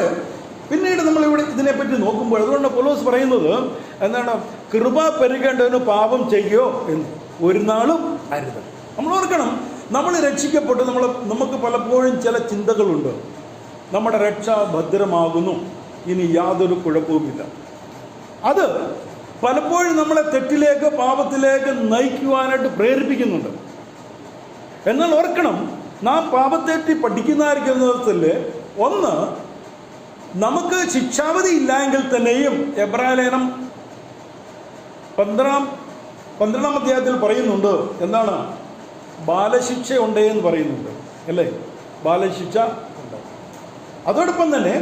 പിന്നീട് നമ്മളിവിടെ ഇതിനെപ്പറ്റി നോക്കുമ്പോൾ, അതുകൊണ്ട് പൗലോസ് പറയുന്നത് എന്താണ്? കൃപ പെരുകേണ്ടവന് പാപം ചെയ്യുകയോ എന്ന് ഒരു നാളും അരുത്. നമ്മൾ ഓർക്കണം, നമ്മൾ രക്ഷിക്കപ്പെട്ട് നമുക്ക് പലപ്പോഴും ചില ചിന്തകളുണ്ട്. നമ്മുടെ രക്ഷ ഭദ്രമാകുന്നു, ഇനി യാതൊരു കുഴപ്പവുമില്ല. അത് പലപ്പോഴും നമ്മളെ തെറ്റിലേക്ക്, പാപത്തിലേക്ക് നയിക്കുവാനായിട്ട് പ്രേരിപ്പിക്കുന്നുണ്ട്. എന്നാൽ ഓർക്കണം, നാം പാപത്തെറ്റി പഠിക്കുന്നതായിരിക്കുന്നതിൽ ഒന്ന്, നമുക്ക് ശിക്ഷാവിധി ഇല്ലായെങ്കിൽ തന്നെയും എബ്രായലേഖനം 12-ാം അധ്യായത്തിൽ പറയുന്നുണ്ട്, എന്താണ്? ബാലശിക്ഷ ഉണ്ട് എന്ന് പറയുന്നുണ്ട്, അല്ലേ? ബാലശിക്ഷ ഉണ്ട്. അതോടൊപ്പം തന്നെ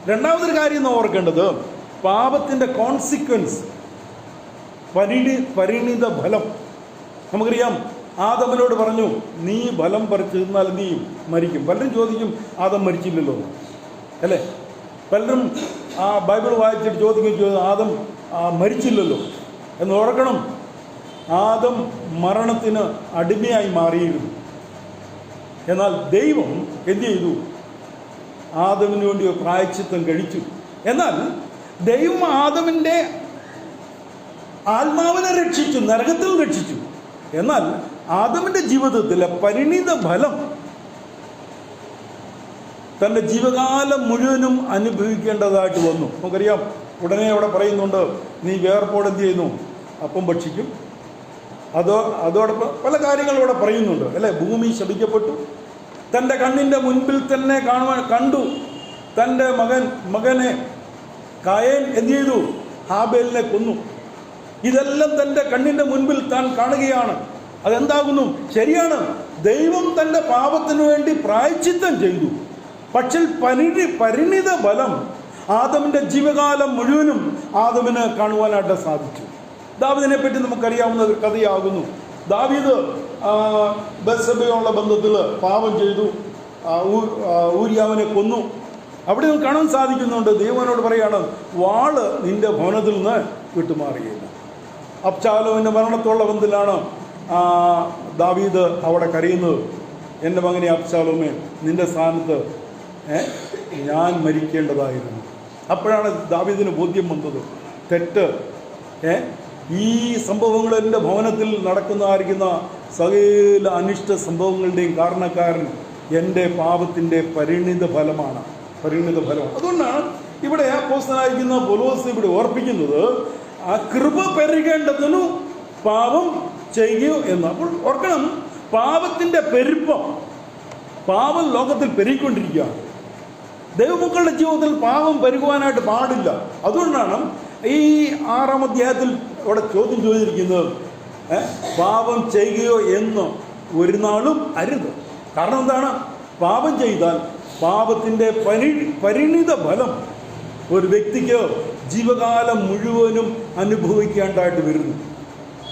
രണ്ടാമതൊരു കാര്യം നാം ഓർക്കേണ്ടത്, പാപത്തിൻ്റെ കോൺസിക്വൻസ്, പരിണിത ഫലം. നമുക്കറിയാം, ആദമിനോട് പറഞ്ഞു, നീ ഫലം പറിച്ചു തിന്നാൽ നീ മരിക്കും. പലരും ചോദിക്കും, ആദം മരിച്ചില്ലല്ലോ, അല്ലേ? പലരും ബൈബിൾ വായിച്ചിട്ട് ചോദിക്കും, ആദം മരിച്ചില്ലല്ലോ എന്ന്. ഓർക്കണം, ആദം മരണത്തിന് അടിമയായി മാറിയിരുന്നു. എന്നാൽ ദൈവം എന്ത് ചെയ്തു? ആദമിന് വേണ്ടി പ്രായശ്ചിത്തം കഴിച്ചു. എന്നാൽ ദൈവം ആദമിൻ്റെ ആത്മാവിനെ രക്ഷിച്ചു, നരകത്തിൽ രക്ഷിച്ചു. എന്നാൽ ആദമിൻ്റെ ജീവിതത്തിലെ പരിണിത ഫലം തൻ്റെ ജീവകാലം മുഴുവനും അനുഭവിക്കേണ്ടതായിട്ട് വന്നു. നമുക്കറിയാം, ഉടനെ അവിടെ പറയുന്നുണ്ട്, നീ വേർപ്പോടെ എന്ത് ചെയ്യുന്നു? അപ്പം ഭക്ഷിക്കും. അതോടൊപ്പം പല കാര്യങ്ങളും ഇവിടെ പറയുന്നുണ്ട്, അല്ലേ? ഭൂമി ശപിക്കപ്പെട്ടു. തൻ്റെ കണ്ണിൻ്റെ മുൻപിൽ തന്നെ കണ്ടു തൻ്റെ മകനെ കായേൻ എന്ത് ചെയ്തു? ഹാബേലിനെ കൊന്നു. ഇതെല്ലാം തൻ്റെ കണ്ണിൻ്റെ മുൻപിൽ താൻ കാണുകയാണ്. അതെന്താകുന്നു? ശരിയാണ്, ദൈവം തൻ്റെ പാപത്തിനു വേണ്ടി പ്രായശ്ചിത്തം ചെയ്തു. പക്ഷേ പരിണിത ഫലം ആദമിൻ്റെ ജീവകാലം മുഴുവനും ആദമിന് കാണുവാനായിട്ട് സാധിച്ചു. ദാവീദിനെ പറ്റി നമുക്കറിയാവുന്ന ഒരു കഥയാകുന്നു. ദാവീദ് ബത്ശബയുള്ള ബന്ധത്തിൽ പാപം ചെയ്തു, ഊരിയാവിനെ കൊന്നു. അവിടെ നമുക്ക് കാണാൻ സാധിക്കുന്നുണ്ട്. ദൈവനോട് പറയാണ്, വാള് നിന്റെ ഭവനത്തിൽ നിന്ന് വിട്ടുമാറുകയില്ല. അബ്ശാലോമിൻ്റെ മരണത്തോളം ബന്ധത്തിലാണ് ദാവീദ് അവിടെ കരയുന്നത്. എൻ്റെ മകനെ അബ്ശാലോമേ, നിന്റെ സ്ഥാനത്ത് ഞാൻ മരിക്കേണ്ടതായിരുന്നു. അപ്പോഴാണ് ദാവീദിന് ബോധ്യം വന്നത്, തെറ്റ് ഈ സംഭവങ്ങൾ എൻ്റെ ഭവനത്തിൽ നടക്കുന്നതായിരിക്കുന്ന സകല അനിഷ്ട സംഭവങ്ങളുടെയും കാരണക്കാരൻ എൻ്റെ പാപത്തിൻ്റെ പരിണിത ഫലമാണ്. അതുകൊണ്ടാണ് ഇവിടെ അപ്പോസ്തലനായിരിക്കുന്ന പൗലോസ് ഇവിടെ ഓർപ്പിക്കുന്നത്, ആ കൃപ പെരുകേണ്ടതിനു പാപം ചെയ്യുകയോ എന്ന്. അപ്പോൾ ഓർക്കണം, പാപത്തിൻ്റെ പാപം ലോകത്തിൽ പെരുകിക്കൊണ്ടിരിക്കുകയാണ്. ദൈവമക്കളുടെ ജീവിതത്തിൽ പാപം പെരുകുവാനായിട്ട് പാടില്ല. അതുകൊണ്ടാണ് ഈ 6-ാം അധ്യായത്തിൽ ഇവിടെ ചോദ്യം ചോദിച്ചിരിക്കുന്നത്, പാപം ചെയ്യുകയോ എന്ന് ഒരു നാളും അരുത്. കാരണം എന്താണ്? പാപം ചെയ്താൽ പാപത്തിൻ്റെ പരിണിത ഫലം ഒരു വ്യക്തിക്ക് ജീവകാലം മുഴുവനും അനുഭവിക്കേണ്ടതായിട്ട് വരുന്നു.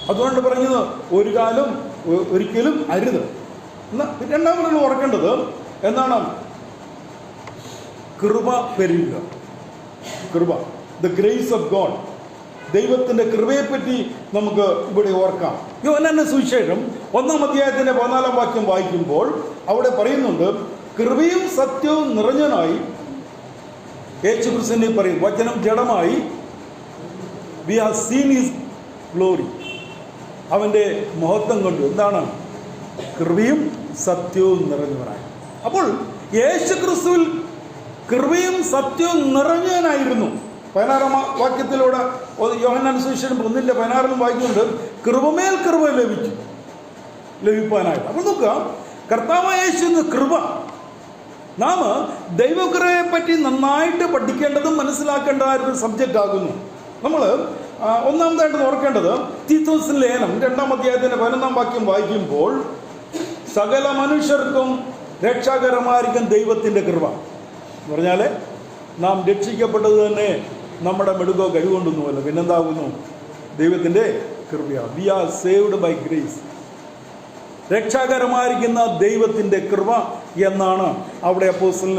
അതുകൊണ്ട് പറഞ്ഞത് ഒരിക്കലും അരുത്. രണ്ടാമത് ഓർക്കേണ്ടത് എന്താണ്? കൃപ പെരുകുക. കൃപ, ദ ഗ്രേസ് ഓഫ് ഗോഡ്. ദൈവത്തിൻ്റെ കൃപയെപ്പറ്റി നമുക്ക് ഇവിടെ ഓർക്കാം. യോഹന്നാന്റെ സുവിശേഷം 1-ാം അധ്യായത്തിൻ്റെ 14-ാം വാക്യം വായിക്കുമ്പോൾ അവിടെ പറയുന്നുണ്ട്, കൃപയും സത്യവും നിറഞ്ഞനായി യേശുക്രിസ്തുവിനെ പറയും, വചനം ജഡമായി, we have seen his glory. അവൻ്റെ മഹത്വം കണ്ടു. എന്താണ്? കൃപയും സത്യവും നിറഞ്ഞവനായി. അപ്പോൾ യേശുക്രിസ്തുവിൽ കൃപയും സത്യവും നിറഞ്ഞവനായിരുന്നു. 16-ാം വാക്യത്തിലൂടെ യോഹന്നാന്റെ സുവിശേഷം 1-16 വായിക്കുന്നുണ്ട്, കൃപമേൽ കൃപ ലഭിപ്പാനായിട്ട്. അപ്പോൾ നോക്കുക, കർത്താവായ യേശുവിന്റെ കൃപ. നാം ദൈവകൃപയെ പറ്റി നന്നായിട്ട് പഠിക്കേണ്ടതും മനസ്സിലാക്കേണ്ടതായൊരു സബ്ജക്റ്റ് ആകുന്നു. നമ്മൾ ഒന്നാമതായിട്ട് ഓർക്കേണ്ടത് തീത്തോസിന്റെ ലേഖനം 2-ാം അധ്യായത്തിന്റെ 11-ാം വാക്യം വായിക്കുമ്പോൾ, സകല മനുഷ്യർക്കും രക്ഷാകരമായിരിക്കും ദൈവത്തിൻ്റെ കൃപ എന്ന് പറഞ്ഞാൽ, നാം രക്ഷിക്കപ്പെട്ടത് തന്നെ നമ്മുടെ മെടുക്കോ കഴിവുകൊണ്ടൊന്നുമല്ല, പിന്നെന്താകുന്നു? ദൈവത്തിൻ്റെ കൃപയാണ്. We are saved by grace. രക്ഷാകരമായിരിക്കുന്ന ദൈവത്തിൻ്റെ കൃപ എന്നാണ് അവിടെ അപ്പോസ്തലൻ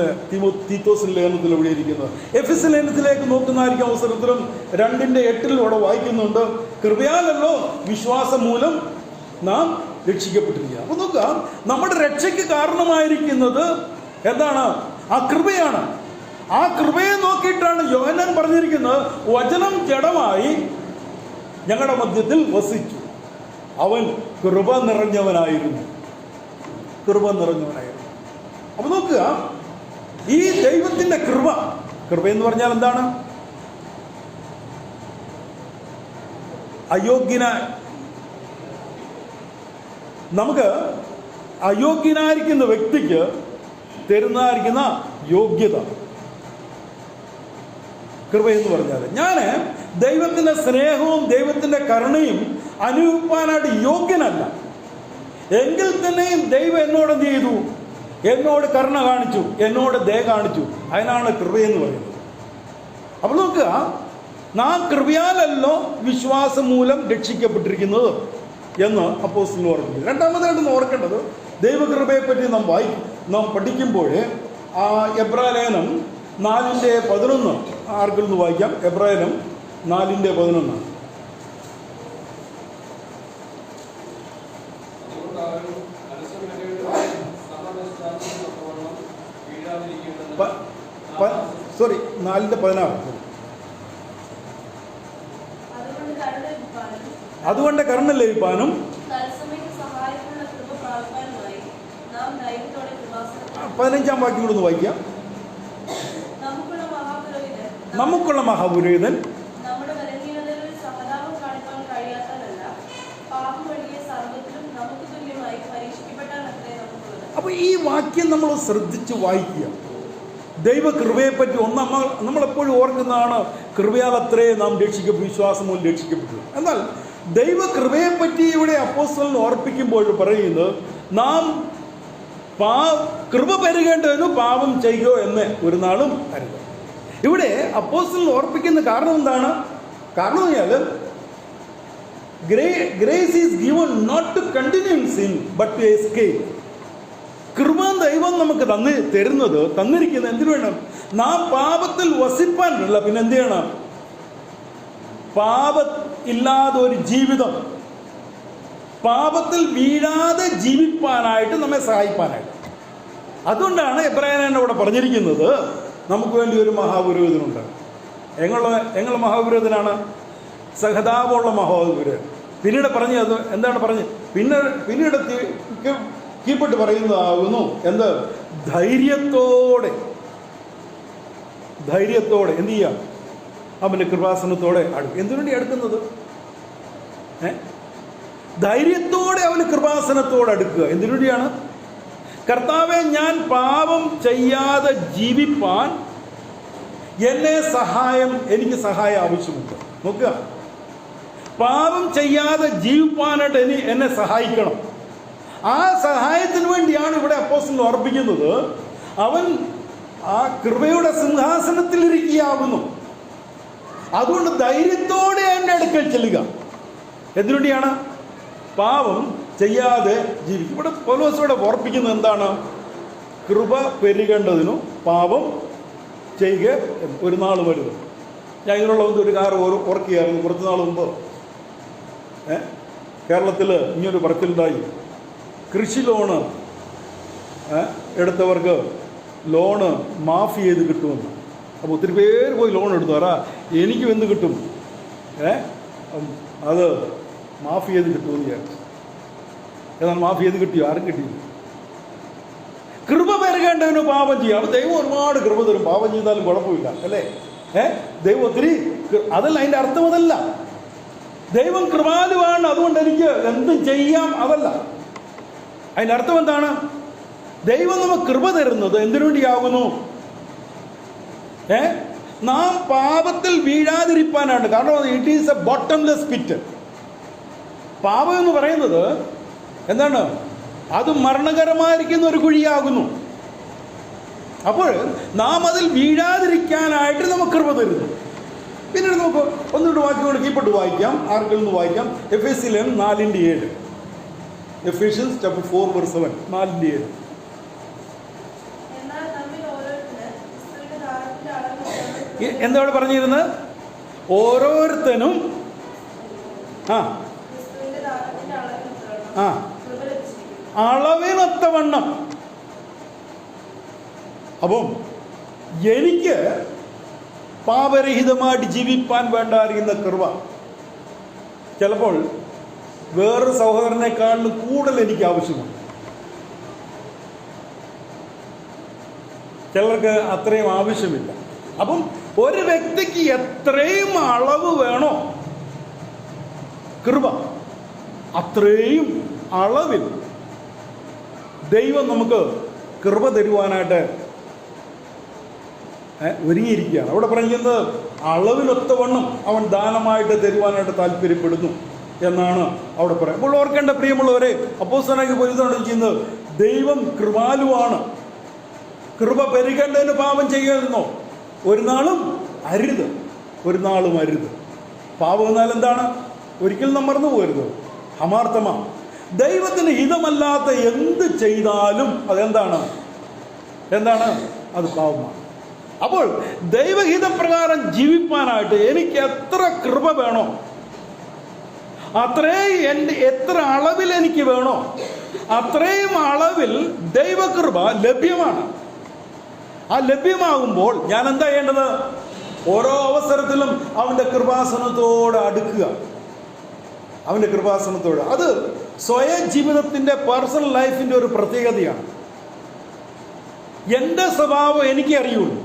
തീത്തോസിന്റെ ലേഖനത്തിൽ ഇവിടെ ഇരിക്കുന്നത്. എഫെസ്യ ലേഖനത്തിലേക്ക് നോക്കുന്നതായിരിക്കും അവസരത്തിലും 2:8 അവിടെ വായിക്കുന്നുണ്ട്, കൃപയാലല്ലോ വിശ്വാസം മൂലം നാം രക്ഷിക്കപ്പെട്ടിരിക്കുക. അപ്പൊ നോക്കുക, നമ്മുടെ രക്ഷയ്ക്ക് കാരണമായിരിക്കുന്നത് എന്താണ്? ആ കൃപയാണ്. ആ കൃപയെ നോക്കിയിട്ടാണ് യോഹന്നാൻ പറഞ്ഞിരിക്കുന്നത്, വചനം ജഡമായി ഞങ്ങളുടെ മധ്യത്തിൽ വസിച്ചു, അവൻ കൃപ നിറഞ്ഞവനായിരുന്നു. അപ്പൊ നോക്കുക, ഈ ദൈവത്തിന്റെ കൃപ എന്ന് പറഞ്ഞാൽ എന്താണ്? നമുക്ക് അയോഗ്യനായിരിക്കുന്ന വ്യക്തിക്ക് തരുന്നതായിരിക്കുന്ന യോഗ്യത. കൃപയെന്ന് പറഞ്ഞാൽ ഞാൻ ദൈവത്തിൻ്റെ സ്നേഹവും ദൈവത്തിൻ്റെ കരുണയും അനുഭവിപ്പാനായിട്ട് യോഗ്യനല്ല. എങ്കിൽ തന്നെയും ദൈവം എന്നോട് എന്ത് ചെയ്തു? എന്നോട് കരുണ കാണിച്ചു, എന്നോട് ദയ കാണിച്ചു. അതിനാണ് കൃപയെന്ന് പറയുന്നത്. അപ്പോൾ നോക്കുക, നാം കൃപയാലല്ലോ വിശ്വാസം മൂലം രക്ഷിക്കപ്പെട്ടിരിക്കുന്നത് എന്ന് അപ്പോസ്തലൻ ഓർക്കുന്നത്. രണ്ടാമതായിട്ട് ഓർക്കേണ്ടത്, ദൈവകൃപയെപ്പറ്റി നാം പഠിക്കുമ്പോൾ എബ്രായലേഖനം 4:11 ആർക്കൊന്ന് വായിക്കാം. എബ്രായലേഖനം 4:11. സോറി, 4:16. അതുകൊണ്ട് കരുണ ലഭിപ്പാനും 15-ാം വാക്യം കൂടെ ഒന്ന് വായിക്കാം. നമുക്കുള്ള മഹാപുരോഹിതൻ അപ്പൊ ഈ വാക്യം നമ്മൾ ശ്രദ്ധിച്ച് വായിക്കുക. ദൈവകൃപയെപ്പറ്റി നമ്മളെപ്പോഴും ഓർക്കുന്നതാണ്, കൃപയാൽ അത്രേ നാം വിശ്വാസം മൂലം രക്ഷിക്കപ്പെട്ടു. എന്നാൽ ദൈവകൃപയെപ്പറ്റി ഇവിടെ അപ്പോസ്തലൻ ഓർപ്പിക്കുമ്പോൾ പറയുന്നത്, നാം കൃപ പെരുകേണ്ടതിന് പാപം ചെയ്യുകയോ എന്ന് ഒരു നാളും അരുത്. ഇവിടെ അപ്പോസ്തലൻ ഓർപ്പിക്കുന്ന കാരണം എന്താണ്? കാരണം പറഞ്ഞാൽ grace is given not to continue in sin but to escape. കൃപ ദൈവം നമുക്ക് തന്നിരിക്കുന്നത് എന്തിനു വേണം? നാം പാപത്തിൽ വസിപ്പാനല്ല, പിന്നെ എന്ത് ചെയ്യണം? പാപ ഇല്ലാതെ ഒരു ജീവിതം, പാപത്തിൽ വീഴാതെ ജീവിപ്പാനായിട്ട് നമ്മെ സഹായിപ്പാനായിട്ട്. അതുകൊണ്ടാണ് എബ്രായൻ അവിടെ പറഞ്ഞിരിക്കുന്നത്, നമുക്ക് വേണ്ടി ഒരു മഹാപുരോഹിതനുണ്ട്. എങ്ങളുടെ മഹാപുരോഹിതനാണ് സഹതാപമുള്ള മഹാപുരോഹിതൻ. പിന്നീട് പറഞ്ഞ് അത് എന്താണ് പറഞ്ഞ് പിന്നീട് കീഴ്പ്പെട്ട് പറയുന്നതാകുന്നു എന്ത്? ധൈര്യത്തോടെ എന്ത് ചെയ്യാം? അവൻ്റെ കൃപാസനത്തോടെ അടുക്കും. എന്തിനുവേണ്ടി അടുക്കുന്നത്? ധൈര്യത്തോടെ അവന് കൃപാസനത്തോടെ അടുക്കുക. എന്തിനുവേണ്ടിയാണ്? കർത്താവെ, ഞാൻ പാപം ചെയ്യാതെ ജീവിപ്പാൻ എനിക്ക് സഹായം ആവശ്യമുണ്ട്. നോക്കുക, പാപം ചെയ്യാതെ ജീവിപ്പാനായിട്ട് എന്നെ സഹായിക്കണം. ആ സഹായത്തിന് വേണ്ടിയാണ് ഇവിടെ അപ്പോസ്തലൻ ഓർപ്പിക്കുന്നത്, അവൻ ആ കൃപയുടെ സിംഹാസനത്തിൽ ഇരിക്കുകയാകുന്നു. അതുകൊണ്ട് ധൈര്യത്തോടെ എൻ്റെ അടുക്കൽ ചെല്ലുക. എന്തിനുവേണ്ടിയാണ്? പാപം ചെയ്യാതെ ജീവിക്കും. ഇവിടെ പൗലോസ് ഓർപ്പിക്കുന്നത് എന്താണ്? കൃപ പെരുകേണ്ടതിനു പാപം ചെയ്യുക ഒരു നാൾ വരുന്നു. ഞാൻ ഇതിനുള്ള ഒരു കാര്യം ഓർക്കുകയായിരുന്നു. കുറച്ച് നാൾ മുമ്പ് കേരളത്തിൽ ഇങ്ങനൊരു പറച്ചിലുണ്ടായി, കൃഷി ലോണ് എടുത്തവർക്ക് ലോണ് മാഫ് ചെയ്ത് കിട്ടുമെന്ന്. അപ്പോൾ ഒത്തിരി പേര് പോയി ലോൺ എടുത്തു. എനിക്കും എന്ത് കിട്ടും? അത് മാഫ് ചെയ്ത് കിട്ടുമെന്ന് വിചാരിച്ചു. എന്നാൽ മാഫ് ചെയ്ത് കിട്ടിയോ? ആരും കിട്ടിയില്ല. കൃപ പെരുകേണ്ടവന് പാപം ചെയ്യാം. അപ്പോൾ ദൈവം ഒരുപാട് കൃപ തരും, പാപം ചെയ്താലും കുഴപ്പമില്ല, അല്ലേ? ദൈവം ഒത്തിരി, അതല്ല അതിൻ്റെ അർത്ഥം. അതല്ല, ദൈവം കൃപാലുവാണ്, അതുകൊണ്ട് എനിക്ക് എന്തും ചെയ്യാം, അതല്ല. അതിൻ്റെ അർത്ഥം എന്താണ്? ദൈവം നമുക്ക് കൃപ തരുന്നത് എന്തിനു വേണ്ടിയാകുന്നു? നാം പാപത്തിൽ വീഴാതിരിക്കാനാണ്. കാരണം it is a bottomless pit. പാപം എന്ന് പറയുന്നത് എന്താണ്? അത് മരണകരമായിരിക്കുന്ന ഒരു കുഴിയാകുന്നു. അപ്പോൾ നാം അതിൽ വീഴാതിരിക്കാനായിട്ട് നമുക്ക് കൃപ തരുന്നു. പിന്നീട് നമുക്ക് ഒന്നുകൂടി വാക്യങ്ങൾ കീഴ്പ്പെട്ട് വായിക്കാം. ആർക്കിൽ നിന്ന് വായിക്കാം? എഫേസ്യർ 4:7. Ephesians chapter 4:7, 4:7. എന്താ അവിടെ പറഞ്ഞിരുന്നത്? ഓരോരുത്തനും അളവിനൊത്തവണ്ണം. അപ്പം എനിക്ക് പാപരഹിതമായിട്ട് ജീവിപ്പാൻ വേണ്ട അറിയുന്ന കൃപ ചിലപ്പോൾ വേറൊരു സഹോദരനേക്കാളും കൂടുതൽ എനിക്ക് ആവശ്യമുണ്ട്. ചിലർക്ക് അത്രയും ആവശ്യമില്ല. അപ്പം ഒരു വ്യക്തിക്ക് എത്രയും അളവ് വേണോ കൃപ, അത്രയും അളവിൽ ദൈവം നമുക്ക് കൃപ തരുവാനായിട്ട് ഒരുങ്ങിയിരിക്കുകയാണ്. അവിടെ പറയുന്നത് അളവിനൊത്തവണ്ണം അവൻ ദാനമായിട്ട് തരുവാനായിട്ട് താല്പര്യപ്പെടുന്നു എന്നാണ് അവിടെ പറയുന്നത്. അപ്പോൾ ഓർക്കേണ്ട പ്രിയമുള്ളവരെ, അപ്പോസ്തലനായി ചെയ്യുന്നത് ദൈവം കൃപാലുവാണ്. കൃപ പെരുകേണ്ടതിന് പാപം ചെയ്യുന്നോ ഒരു നാളും അരുത്. പാപം എന്നാൽ എന്താണ്? ഒരിക്കലും നാം മറന്നു പോകരുത്. അമാർത്ഥമാ. ദൈവത്തിന് ഹിതമല്ലാത്ത എന്ത് ചെയ്താലും അതെന്താണ്? അത് പാപമാണ്. അപ്പോൾ ദൈവഹിതപ്രകാരം ജീവിപ്പാനായിട്ട് എനിക്ക് എത്ര കൃപ വേണോ, അത്രയും എത്ര അളവിൽ എനിക്ക് വേണോ അത്രയും അളവിൽ ദൈവകൃപ ലഭ്യമാണ്. ആ ലഭ്യമാകുമ്പോൾ ഞാൻ എന്താ ചെയ്യേണ്ടത്? ഓരോ അവസരത്തിലും അവൻ്റെ കൃപാസനത്തോട് അടുക്കുക. അത് സ്വയം ജീവിതത്തിൻ്റെ പേഴ്സണൽ ലൈഫിൻ്റെ ഒരു പ്രത്യേകതയാണ്. എൻ്റെ സ്വഭാവം എനിക്കേ അറിയുള്ളൂ.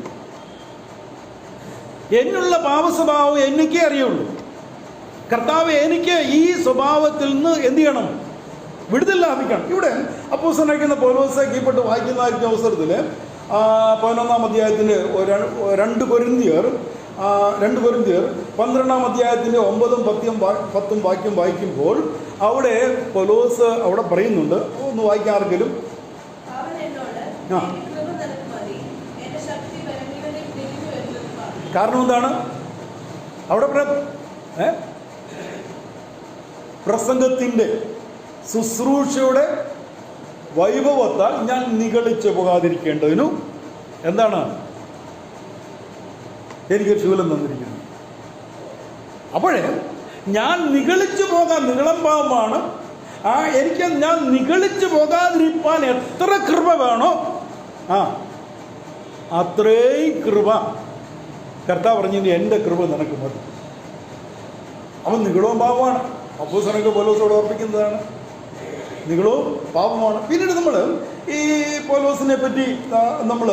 എന്നുള്ള പാപസ്വഭാവം എനിക്കേ അറിയുള്ളൂ. കർത്താവ് എനിക്ക് ഈ സ്വഭാവത്തിൽ നിന്ന് എന്ത് ചെയ്യണം? വിടുതൽ ലാഭിക്കണം. ഇവിടെ അപ്പോസ്തലനായിരിക്കുന്ന പൗലോസ് കീഴ്പ്പെട്ട് വായിക്കുന്ന അവസരത്തിൽ 11-ാം അധ്യായത്തിൻ്റെ 2 കൊരിന്ത്യർ 12-ാം അധ്യായത്തിൻ്റെ 9-ഉം 10-ഉം വാക്യം വായിക്കുമ്പോൾ അവിടെ പൗലോസ് അവിടെ പറയുന്നുണ്ട്. ഒന്ന് വായിക്കാർക്കെങ്കിലും. കാരണം എന്താണ്? അവിടെ പ്രസംഗത്തിൻ്റെ ശുശ്രൂഷയുടെ വൈഭവത്താൽ ഞാൻ നിഗളിച്ചു പോകാതിരിക്കേണ്ടതിനും എന്താണ്? എനിക്കൊരു ശൂലം തന്നിരിക്കുന്നു. അപ്പോഴേ ഞാൻ നിഗളിച്ചു പോകാൻ, നിഗളം പാവമാണ്, ഞാൻ നിഗളിച്ചു പോകാതിരിക്കാൻ എത്ര കൃപ വേണോ അത്രയും കൃപ കർത്താവ് പറഞ്ഞു, എൻ്റെ കൃപ നിനക്ക് മതി. അവൻ നിഗളവും പാവമാണ്. അപ്പോസ്തലനൊക്കെ പൗലോസോട് ഓർപ്പിക്കുന്നതാണ്, നിഗളവും പാപമാണ്. പിന്നീട് നമ്മൾ ഈ പൗലോസിനെ പറ്റി നമ്മൾ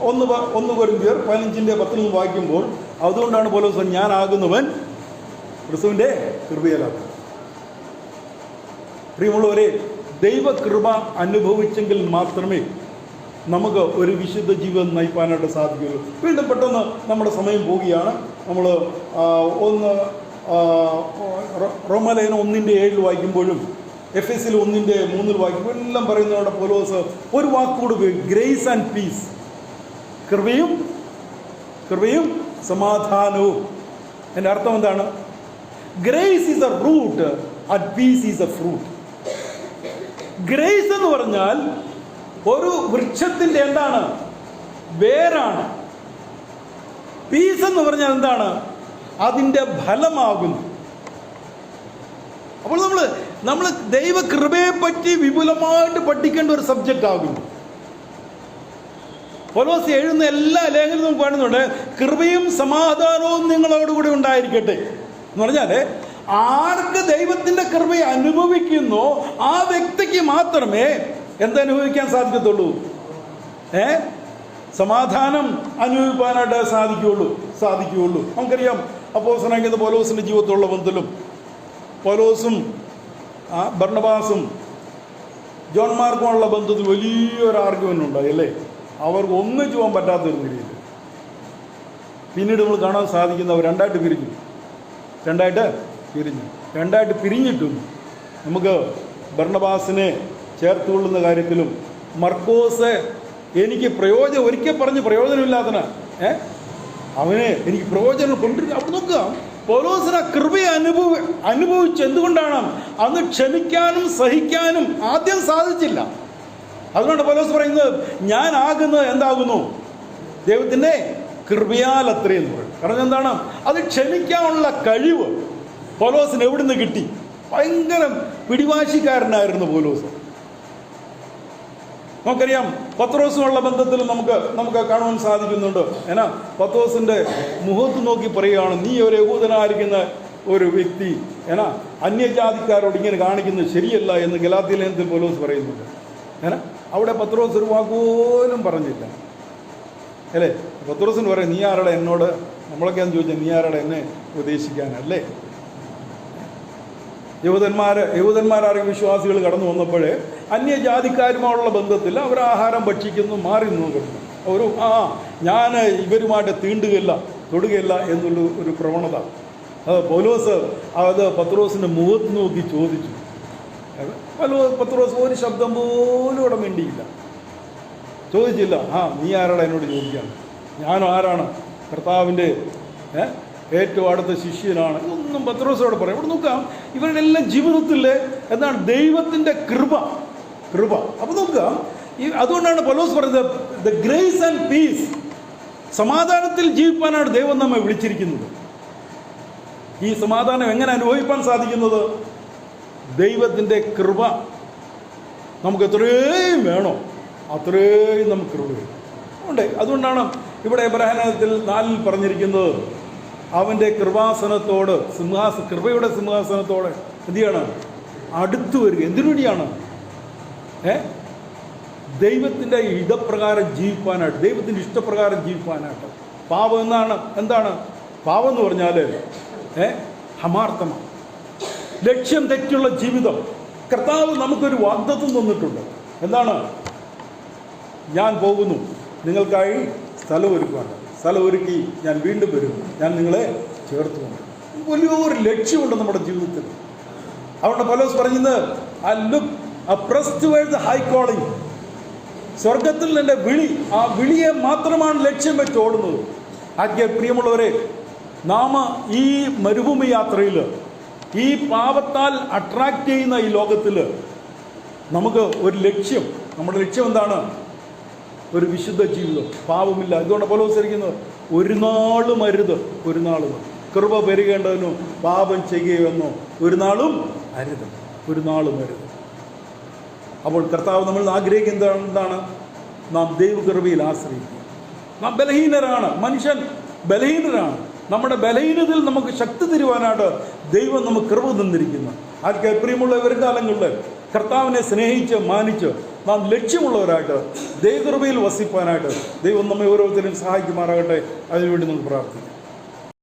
1 കൊരിന്ത്യർ 15:10 വായിക്കുമ്പോൾ, അതുകൊണ്ടാണ് പൗലോസ് ഞാനാകുന്നവൻ ക്രിസ്തുവിൻ്റെ കൃപയാലാകും. പ്രിയമുള്ളവരെ, ദൈവകൃപ അനുഭവിച്ചെങ്കിൽ മാത്രമേ നമുക്ക് ഒരു വിശുദ്ധ ജീവിതം നയിപ്പാനായിട്ട് സാധിക്കുകയുള്ളൂ. വീണ്ടും പെട്ടെന്ന് നമ്മുടെ സമയം പോവുകയാണ്. നമ്മൾ റോമാലേഖനം 1:7 വായിക്കുമ്പോഴും എഫെസ്യർ 1:3 വായിക്കുമ്പോൾ എല്ലാം പറയുന്നതോടെ പൗലോസ് ഒരു വാക്കുകൂടി ഉപയോഗിക്കും, ഗ്രേസ് ആൻഡ് പീസ്. കൃപയും സമാധാനവും. എൻ്റെ അർത്ഥം എന്താണ്? Grace is a root and peace is a fruit. Grace എന്ന് പറഞ്ഞാൽ ഒരു വൃക്ഷത്തിന്റെ എന്താണ്? വേരാണ്. പീസ് എന്ന് പറഞ്ഞാൽ എന്താണ്? അതിൻ്റെ ഫലമാകുന്നു. അപ്പോൾ നമ്മൾ ദൈവകൃപയെ പറ്റി വിപുലമായിട്ട് പഠിക്കേണ്ട ഒരു സബ്ജക്റ്റ് ആകുന്നു. പൗലോസ് എഴുതുന്ന എല്ലാ ലേഖനവും നമുക്ക് കാണുന്നുണ്ട്, കൃപയും സമാധാനവും നിങ്ങളോടുകൂടി ഉണ്ടായിരിക്കട്ടെ എന്ന് പറഞ്ഞാൽ ആർക്ക് ദൈവത്തിന്റെ കൃപ അനുഭവിക്കുന്നോ ആ വ്യക്തിക്ക് മാത്രമേ എന്തനുഭവിക്കാൻ സാധിക്കത്തുള്ളൂ? സമാധാനം അനുഭവിക്കാനായിട്ട് സാധിക്കുകയുള്ളൂ. നമുക്കറിയാം അപ്പോസ്തലനായ പൗലോസിന്റെ ജീവിതത്തിലുള്ള ബന്ധത്തിലും പൗലോസും ബർണബാസും ജോൺ മാർക്കുമുള്ള ബന്ധത്തിൽ വലിയൊരു ആർഗ്യുമെന്റ് ഉണ്ടായി അല്ലേ? അവർക്ക് ഒന്നിച്ചു പോകാൻ പറ്റാത്തൊരു നിലയിൽ. പിന്നീട് നമ്മൾ കാണാൻ സാധിക്കുന്ന അവർ രണ്ടായിട്ട് പിരിഞ്ഞിട്ടും നമുക്ക് ബർണബാസിനെ ചേർത്തുകൊള്ളുന്ന കാര്യത്തിലും മർക്കോസ് എനിക്ക് ഒരിക്കൽ പറഞ്ഞ് പ്രയോജനമില്ലാത്തന അവനെ എനിക്ക് പ്രയോജനം കൊണ്ടിരിക്കുക. അവിടെ നോക്കുക, പൗലോസിന് കൃപയെ അനുഭവിച്ചു. എന്തുകൊണ്ടാണ്? അന്ന് ക്ഷമിക്കാനും സഹിക്കാനും ആദ്യം സാധിച്ചില്ല. അതുകൊണ്ട് പൗലോസ് പറയുന്നത് ഞാൻ ആകുന്നത് എന്താകുന്നു? ദൈവത്തിൻ്റെ കൃപയാൽ അത്രയെന്ന് പറയും. കാരണം എന്താണ്? അത് ക്ഷമിക്കാനുള്ള കഴിവ് പൗലോസിന് എവിടുന്ന് കിട്ടി? ഭയങ്കര പിടിവാശിക്കാരനായിരുന്നു പൗലോസ്. നമുക്കറിയാം പത്രോസുമുള്ള ബന്ധത്തിൽ നമുക്ക് കാണുവാൻ സാധിക്കുന്നുണ്ട്. പത്രോസിന്റെ മുഖത്ത് നോക്കി പറയുകയാണ്, നീ ഒരു യഹൂദനായിരിക്കുന്ന ഒരു വ്യക്തി അന്യജാതിക്കാരോട് ഇങ്ങനെ കാണിക്കുന്നത് ശരിയല്ല എന്ന് ഗലാത്യ ലേഖനത്തിൽ പൗലോസ് പറയുന്നുണ്ട്. അവിടെ പത്രോസ് ഒരു വാക്കുപോലും പറഞ്ഞില്ല അല്ലേ? പത്രോസിന് പറയും, നീ ആരുടെ എന്നോട്, നമ്മളൊക്കെയാന്ന് ചോദിച്ചാൽ നീ ആരുടെ എന്നെ ഉപദേശിക്കാനല്ലേ? യഹൂദന്മാരായ വിശ്വാസികൾ കടന്നു വന്നപ്പോഴേ അന്യജാതിക്കാരുമായുള്ള ബന്ധത്തിൽ അവർ ആഹാരം ഭക്ഷിക്കുന്നു, മാറി നോക്കുന്നു. ഞാൻ ഇവരുമായിട്ട് തീണ്ടുകയില്ല, തൊടുകയില്ല എന്നുള്ള ഒരു പ്രവണത. പൗലോസ് പത്രോസിന്റെ മുഖത്ത് നോക്കി ചോദിച്ചു. പത്രോസ് ഒരു ശബ്ദം പോലും ഇവിടെ മിണ്ടിയില്ല, ചോദിച്ചില്ല. നീ ആരാടാ എന്നോട് ചോദിക്കാൻ? ഞാനും ആരാണ്? കർത്താവിൻ്റെ ഏറ്റവും അടുത്ത ശിഷ്യനാണ്. ഇതൊന്നും പത്രോസോട് പറയാം. ഇവിടെ നോക്കാം, ഇവരുടെ എല്ലാം ജീവിതത്തിൽ എന്താണ്? ദൈവത്തിൻ്റെ കൃപ. അപ്പൊ നോക്കാം, അതുകൊണ്ടാണ് പൗലോസ് പറയുന്നത് ദ ഗ്രേസ് ആൻഡ് പീസ്. സമാധാനത്തിൽ ജീവിപ്പാനാണ് ദൈവം നമ്മെ വിളിച്ചിരിക്കുന്നത്. ഈ സമാധാനം എങ്ങനെ അനുഭവിക്കാൻ സാധിക്കുന്നത്? ദൈവത്തിൻ്റെ കൃപ നമുക്ക് എത്രയും വേണോ അത്രയും നമുക്ക് കൃപ ഉണ്ട്. അതുകൊണ്ടാണ് ഇവിടെ എബ്രാഹിത്തിൽ 4 പറഞ്ഞിരിക്കുന്നത്, അവൻ്റെ കൃപാസനത്തോട് കൃപയുടെ സിംഹാസനത്തോട് എന്ത് ചെയ്യണം? അടുത്തു വരിക. എന്തിനു വേണ്ടിയാണ്? ദൈവത്തിൻ്റെ ഇടപ്രകാരം ജീവിക്കാനായിട്ട്, ദൈവത്തിൻ്റെ ഇഷ്ടപ്രകാരം ജീവിക്കാനായിട്ട്. പാപം എന്താണ് പാപം എന്ന് പറഞ്ഞാൽ ഹമാർത്ഥമാണ്, ലക്ഷ്യം തെറ്റുള്ള ജീവിതം. കർത്താവ് നമുക്കൊരു വാഗ്ദത്തം തന്നിട്ടുണ്ട്. എന്താണ്? ഞാൻ പോകുന്നു നിങ്ങൾക്കായി സ്ഥലം ഒരുക്കി ഞാൻ വീണ്ടും വരും, ഞാൻ നിങ്ങളെ ചേർത്ത് കൊണ്ടു. വലിയൊരു ലക്ഷ്യമുണ്ട് നമ്മുടെ ജീവിതത്തിൽ. അതുകൊണ്ട് പൗലോസ് പറയുന്നത് I look up pressed towards the high calling. സ്വർഗത്തിൽ എൻ്റെ വിളി, ആ വിളിയെ മാത്രമാണ് ലക്ഷ്യം വെച്ച് ഓടുന്നത്. പ്രിയമുള്ളവരെ, നാം ഈ മരുഭൂമി യാത്രയിൽ, ഈ പാപത്താൽ അട്രാക്റ്റ് ചെയ്യുന്ന ഈ ലോകത്തിൽ നമുക്ക് ഒരു ലക്ഷ്യം. നമ്മുടെ ലക്ഷ്യം എന്താണ്? ഒരു വിശുദ്ധ ജീവിതം, പാപമില്ല. ഇതുകൊണ്ട് പൗലോസ് ഇരിക്കുന്നത് ഒരു നാളും അരുത്, ഒരു നാളും കൃപ പെരുകേണ്ടതിനോ പാപം ചെയ്യുകയെന്നോ ഒരു നാളും അരുത്, ഒരു നാളും അരുത്. അപ്പോൾ കർത്താവ് നമ്മൾ ആഗ്രഹിക്കുന്നത് എന്താണ്? നാം ദൈവകൃപയിൽ ആശ്രയിക്കുക. നാം ബലഹീനരാണ്, മനുഷ്യൻ ബലഹീനരാണ്. നമ്മുടെ ബലഹീനതയിൽ നമുക്ക് ശക്തി തരുവാനായിട്ട് ദൈവം നമുക്ക് കൃപ തന്നിരിക്കുന്നു. ആർക്കെ പ്രിയമുള്ള വരും കാലങ്ങളിൽ കർത്താവിനെ സ്നേഹിച്ച് മാനിച്ച് നാം ലക്ഷ്യമുള്ളവരായിട്ട് ദൈവകൃപയിൽ വസിപ്പാനായിട്ട് ദൈവം നമ്മെ ഓരോരുത്തരും സഹായിക്കുമാറാകട്ടെ. അതിനുവേണ്ടി നമുക്ക് പ്രാർത്ഥിക്കാം.